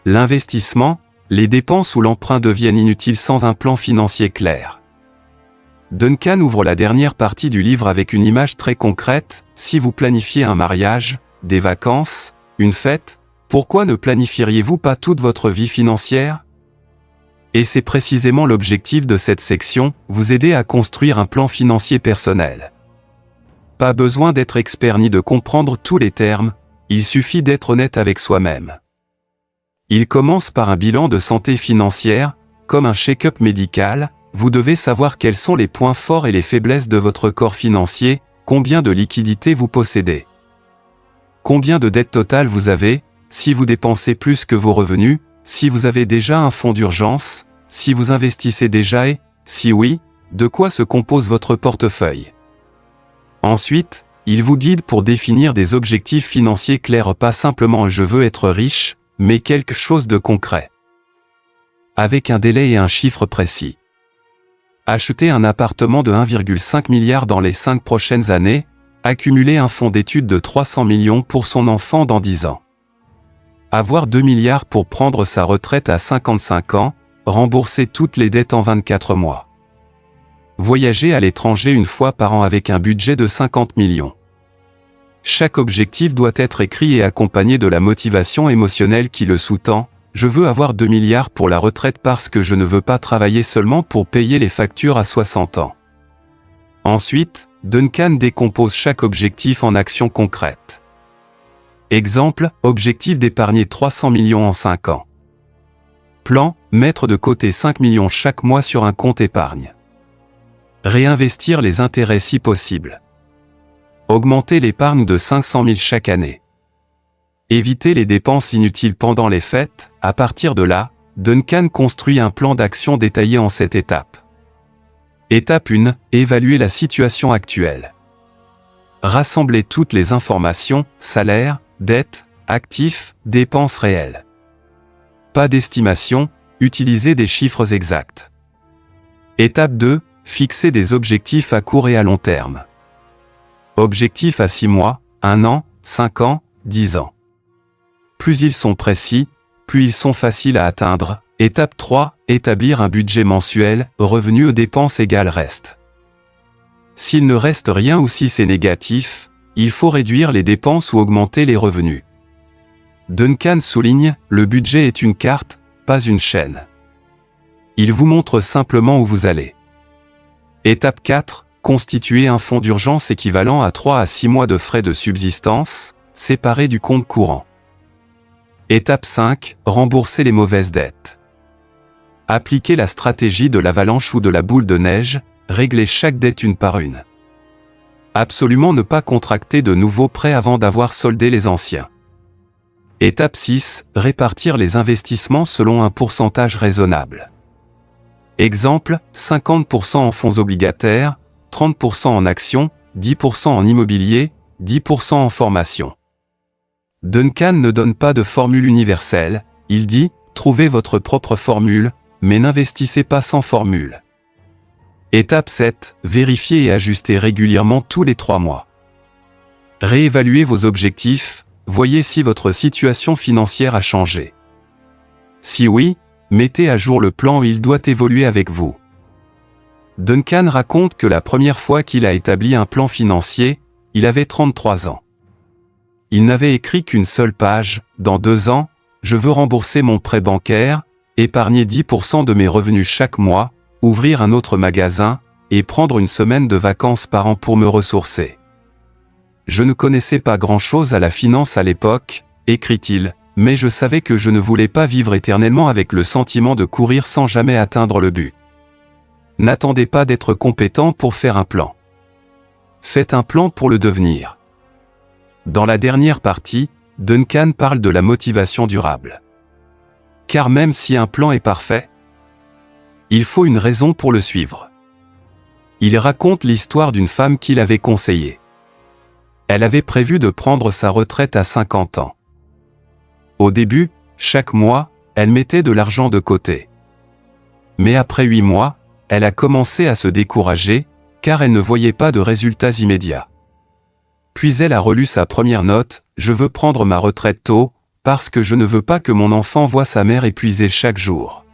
L'investissement, les dépenses ou l'emprunt deviennent inutiles sans un plan financier clair. Duncan ouvre la dernière partie du livre avec une image très concrète, si vous planifiez un mariage, des vacances, une fête, pourquoi ne planifieriez-vous pas toute votre vie financière ? Et c'est précisément l'objectif de cette section, vous aider à construire un plan financier personnel. Pas besoin d'être expert ni de comprendre tous les termes, il suffit d'être honnête avec soi-même. Il commence par un bilan de santé financière, comme un check-up médical, vous devez savoir quels sont les points forts et les faiblesses de votre corps financier, combien de liquidités vous possédez. Combien de dettes totales vous avez, si vous dépensez plus que vos revenus, si vous avez déjà un fonds d'urgence, si vous investissez déjà et, si oui, de quoi se compose votre portefeuille. Ensuite, il vous guide pour définir des objectifs financiers clairs, pas simplement « je veux être riche », mais quelque chose de concret. Avec un délai et un chiffre précis. Acheter un appartement de 1,5 milliard dans les 5 prochaines années, accumuler un fonds d'études de 300 millions pour son enfant dans 10 ans. Avoir 2 milliards pour prendre sa retraite à 55 ans, rembourser toutes les dettes en 24 mois. Voyager à l'étranger une fois par an avec un budget de 50 millions. Chaque objectif doit être écrit et accompagné de la motivation émotionnelle qui le sous-tend. Je veux avoir 2 milliards pour la retraite parce que je ne veux pas travailler seulement pour payer les factures à 60 ans. Ensuite, Duncan décompose chaque objectif en actions concrètes. Exemple, objectif d'épargner 300 millions en 5 ans. Plan, mettre de côté 5 millions chaque mois sur un compte épargne. Réinvestir les intérêts si possible. Augmenter l'épargne de 500 000 chaque année. Éviter les dépenses inutiles pendant les fêtes. À partir de là, Duncan construit un plan d'action détaillé en 7 étapes. Étape 1, évaluer la situation actuelle. Rassembler toutes les informations, salaire, dettes, actifs, dépenses réelles. Pas d'estimation, utilisez des chiffres exacts. Étape 2, fixer des objectifs à court et à long terme. Objectifs à 6 mois, 1 an, 5 ans, 10 ans. Plus ils sont précis, plus ils sont faciles à atteindre. Étape 3, établir un budget mensuel, revenus aux dépenses égales reste. S'il ne reste rien ou si c'est négatif, il faut réduire les dépenses ou augmenter les revenus. Duncan souligne, le budget est une carte, pas une chaîne. Il vous montre simplement où vous allez. Étape 4, constituer un fonds d'urgence équivalent à 3 à 6 mois de frais de subsistance, séparé du compte courant. Étape 5, rembourser les mauvaises dettes. Appliquer la stratégie de l'avalanche ou de la boule de neige, régler chaque dette une par une. Absolument ne pas contracter de nouveaux prêts avant d'avoir soldé les anciens. Étape 6. Répartir les investissements selon un pourcentage raisonnable. Exemple, 50% en fonds obligataires, 30% en actions, 10% en immobilier, 10% en formation. Duncan ne donne pas de formule universelle, il dit « Trouvez votre propre formule, mais n'investissez pas sans formule ». Étape 7. Vérifiez et ajustez régulièrement tous les 3 mois. Réévaluez vos objectifs, voyez si votre situation financière a changé. Si oui, mettez à jour le plan où il doit évoluer avec vous. Duncan raconte que la première fois qu'il a établi un plan financier, il avait 33 ans. Il n'avait écrit qu'une seule page, « Dans 2 ans, je veux rembourser mon prêt bancaire, épargner 10% de mes revenus chaque mois, ouvrir un autre magasin, et prendre une semaine de vacances par an pour me ressourcer. » Je ne connaissais pas grand-chose à la finance à l'époque, écrit-il, mais je savais que je ne voulais pas vivre éternellement avec le sentiment de courir sans jamais atteindre le but. N'attendez pas d'être compétent pour faire un plan. Faites un plan pour le devenir. Dans la dernière partie, Duncan parle de la motivation durable. Car même si un plan est parfait, il faut une raison pour le suivre. Il raconte l'histoire d'une femme qu'il avait conseillée. Elle avait prévu de prendre sa retraite à 50 ans. Au début, chaque mois, elle mettait de l'argent de côté. Mais après 8 mois, elle a commencé à se décourager, car elle ne voyait pas de résultats immédiats. Puis elle a relu sa première note, « Je veux prendre ma retraite tôt, parce que je ne veux pas que mon enfant voie sa mère épuisée chaque jour. »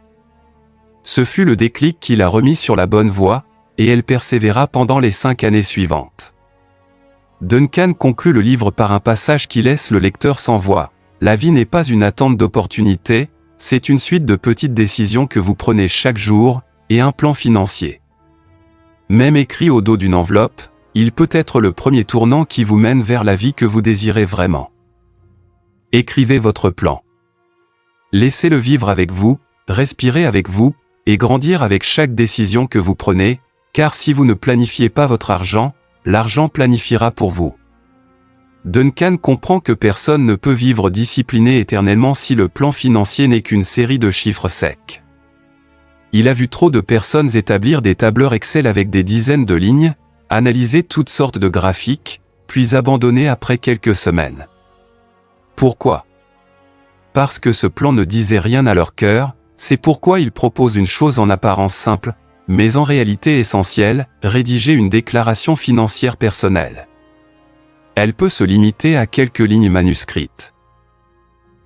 Ce fut le déclic qui l'a remis sur la bonne voie, et elle persévéra pendant les 5 années suivantes. Duncan conclut le livre par un passage qui laisse le lecteur sans voix. La vie n'est pas une attente d'opportunités, c'est une suite de petites décisions que vous prenez chaque jour, et un plan financier. Même écrit au dos d'une enveloppe, il peut être le premier tournant qui vous mène vers la vie que vous désirez vraiment. Écrivez votre plan. Laissez-le vivre avec vous, respirer avec vous, et grandir avec chaque décision que vous prenez, car si vous ne planifiez pas votre argent, l'argent planifiera pour vous. Duncan comprend que personne ne peut vivre discipliné éternellement si le plan financier n'est qu'une série de chiffres secs. Il a vu trop de personnes établir des tableurs Excel avec des dizaines de lignes, analyser toutes sortes de graphiques, puis abandonner après quelques semaines. Pourquoi? Parce que ce plan ne disait rien à leur cœur, c'est pourquoi il propose une chose en apparence simple, mais en réalité essentielle, rédiger une déclaration financière personnelle. Elle peut se limiter à quelques lignes manuscrites.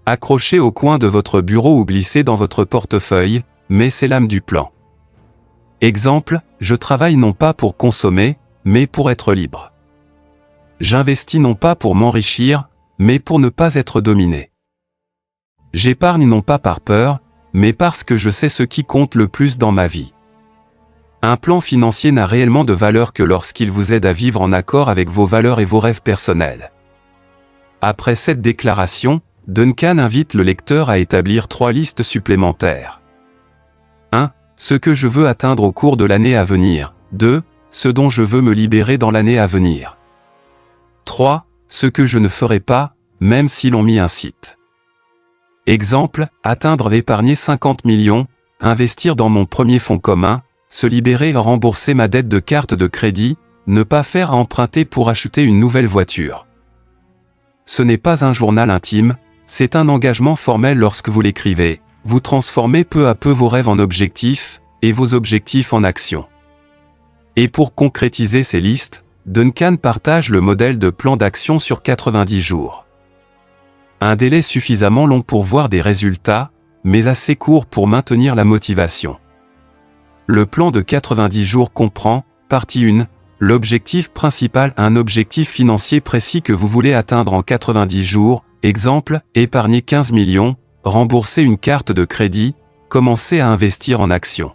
Accrochez au coin de votre bureau ou glissez dans votre portefeuille, mais c'est l'âme du plan. Exemple, je travaille non pas pour consommer, mais pour être libre. J'investis non pas pour m'enrichir, mais pour ne pas être dominé. J'épargne non pas par peur, mais parce que je sais ce qui compte le plus dans ma vie. Un plan financier n'a réellement de valeur que lorsqu'il vous aide à vivre en accord avec vos valeurs et vos rêves personnels. Après cette déclaration, Duncan invite le lecteur à établir 3 listes supplémentaires. 1. Ce que je veux atteindre au cours de l'année à venir. 2. Ce dont je veux me libérer dans l'année à venir. 3. Ce que je ne ferai pas, même si l'on m'y incite. Exemple, atteindre d'épargner 50 millions, investir dans mon premier fonds commun, se libérer et rembourser ma dette de carte de crédit, ne pas faire à emprunter pour acheter une nouvelle voiture. Ce n'est pas un journal intime, c'est un engagement formel lorsque vous l'écrivez, vous transformez peu à peu vos rêves en objectifs, et vos objectifs en actions. Et pour concrétiser ces listes, Duncan partage le modèle de plan d'action sur 90 jours. Un délai suffisamment long pour voir des résultats, mais assez court pour maintenir la motivation. Le plan de 90 jours comprend, partie 1, l'objectif principal, un objectif financier précis que vous voulez atteindre en 90 jours, exemple, épargner 15 millions, rembourser une carte de crédit, commencer à investir en actions.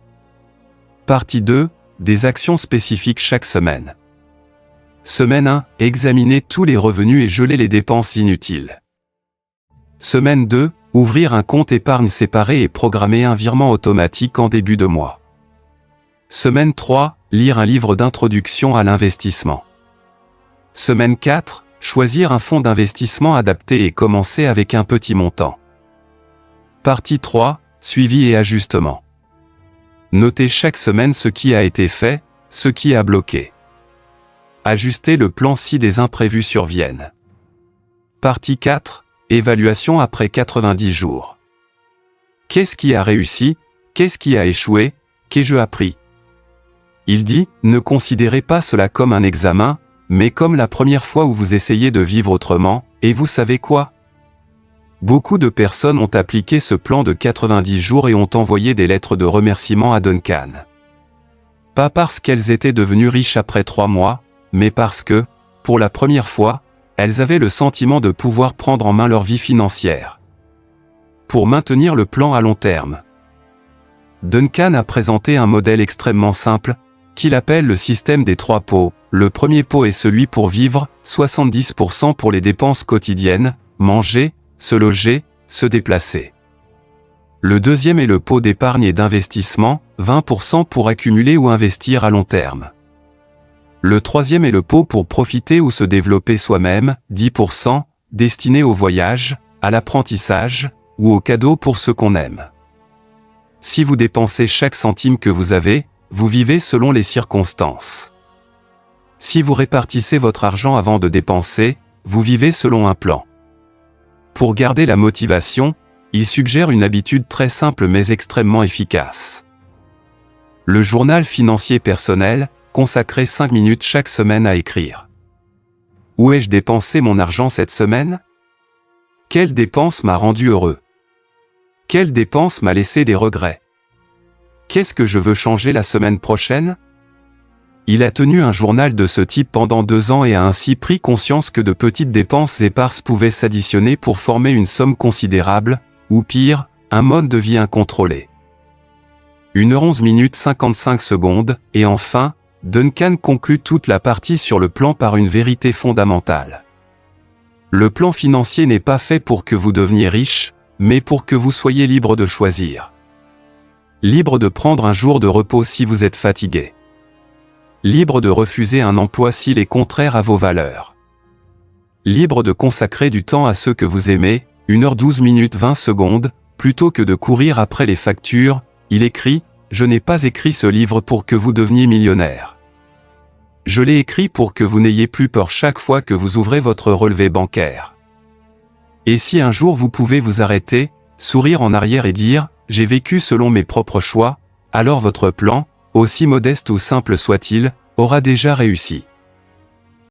Partie 2, des actions spécifiques chaque semaine. Semaine 1, examiner tous les revenus et geler les dépenses inutiles. Semaine 2, ouvrir un compte épargne séparé et programmer un virement automatique en début de mois. Semaine 3, lire un livre d'introduction à l'investissement. Semaine 4, choisir un fonds d'investissement adapté et commencer avec un petit montant. Partie 3, suivi et ajustement. Notez chaque semaine ce qui a été fait, ce qui a bloqué. Ajustez le plan si des imprévus surviennent. Partie 4, évaluation après 90 jours. Qu'est-ce qui a réussi? Qu'est-ce qui a échoué? Qu'ai-je appris? Il dit, ne considérez pas cela comme un examen, mais comme la première fois où vous essayez de vivre autrement, et vous savez quoi? Beaucoup de personnes ont appliqué ce plan de 90 jours et ont envoyé des lettres de remerciement à Duncan. Pas parce qu'elles étaient devenues riches après 3 mois, mais parce que, pour la première fois, elles avaient le sentiment de pouvoir prendre en main leur vie financière. Pour maintenir le plan à long terme, Duncan a présenté un modèle extrêmement simple, qu'il appelle le système des 3 pots. Le premier pot est celui pour vivre, 70% pour les dépenses quotidiennes, manger, se loger, se déplacer. Le deuxième est le pot d'épargne et d'investissement, 20% pour accumuler ou investir à long terme. Le troisième est le pot pour profiter ou se développer soi-même, 10%, destiné au voyage, à l'apprentissage, ou aux cadeaux pour ceux qu'on aime. Si vous dépensez chaque centime que vous avez, vous vivez selon les circonstances. Si vous répartissez votre argent avant de dépenser, vous vivez selon un plan. Pour garder la motivation, il suggère une habitude très simple mais extrêmement efficace. Le journal financier personnel, consacrer 5 minutes chaque semaine à écrire. Où ai-je dépensé mon argent cette semaine? Quelle dépense m'a rendu heureux? Quelle dépense m'a laissé des regrets? Qu'est-ce que je veux changer la semaine prochaine? Il a tenu un journal de ce type pendant 2 ans et a ainsi pris conscience que de petites dépenses éparses pouvaient s'additionner pour former une somme considérable, ou pire, un mode de vie incontrôlé. 1h11 minutes 55 secondes, et enfin, Duncan conclut toute la partie sur le plan par une vérité fondamentale. Le plan financier n'est pas fait pour que vous deveniez riche, mais pour que vous soyez libre de choisir. Libre de prendre un jour de repos si vous êtes fatigué. Libre de refuser un emploi s'il est contraire à vos valeurs. Libre de consacrer du temps à ceux que vous aimez, 1h12 minutes 20 secondes, plutôt que de courir après les factures. Il écrit, « Je n'ai pas écrit ce livre pour que vous deveniez millionnaire. Je l'ai écrit pour que vous n'ayez plus peur chaque fois que vous ouvrez votre relevé bancaire. Et si un jour vous pouvez vous arrêter, sourire en arrière et dire, « J'ai vécu selon mes propres choix », alors votre plan, aussi modeste ou simple soit-il, aura déjà réussi.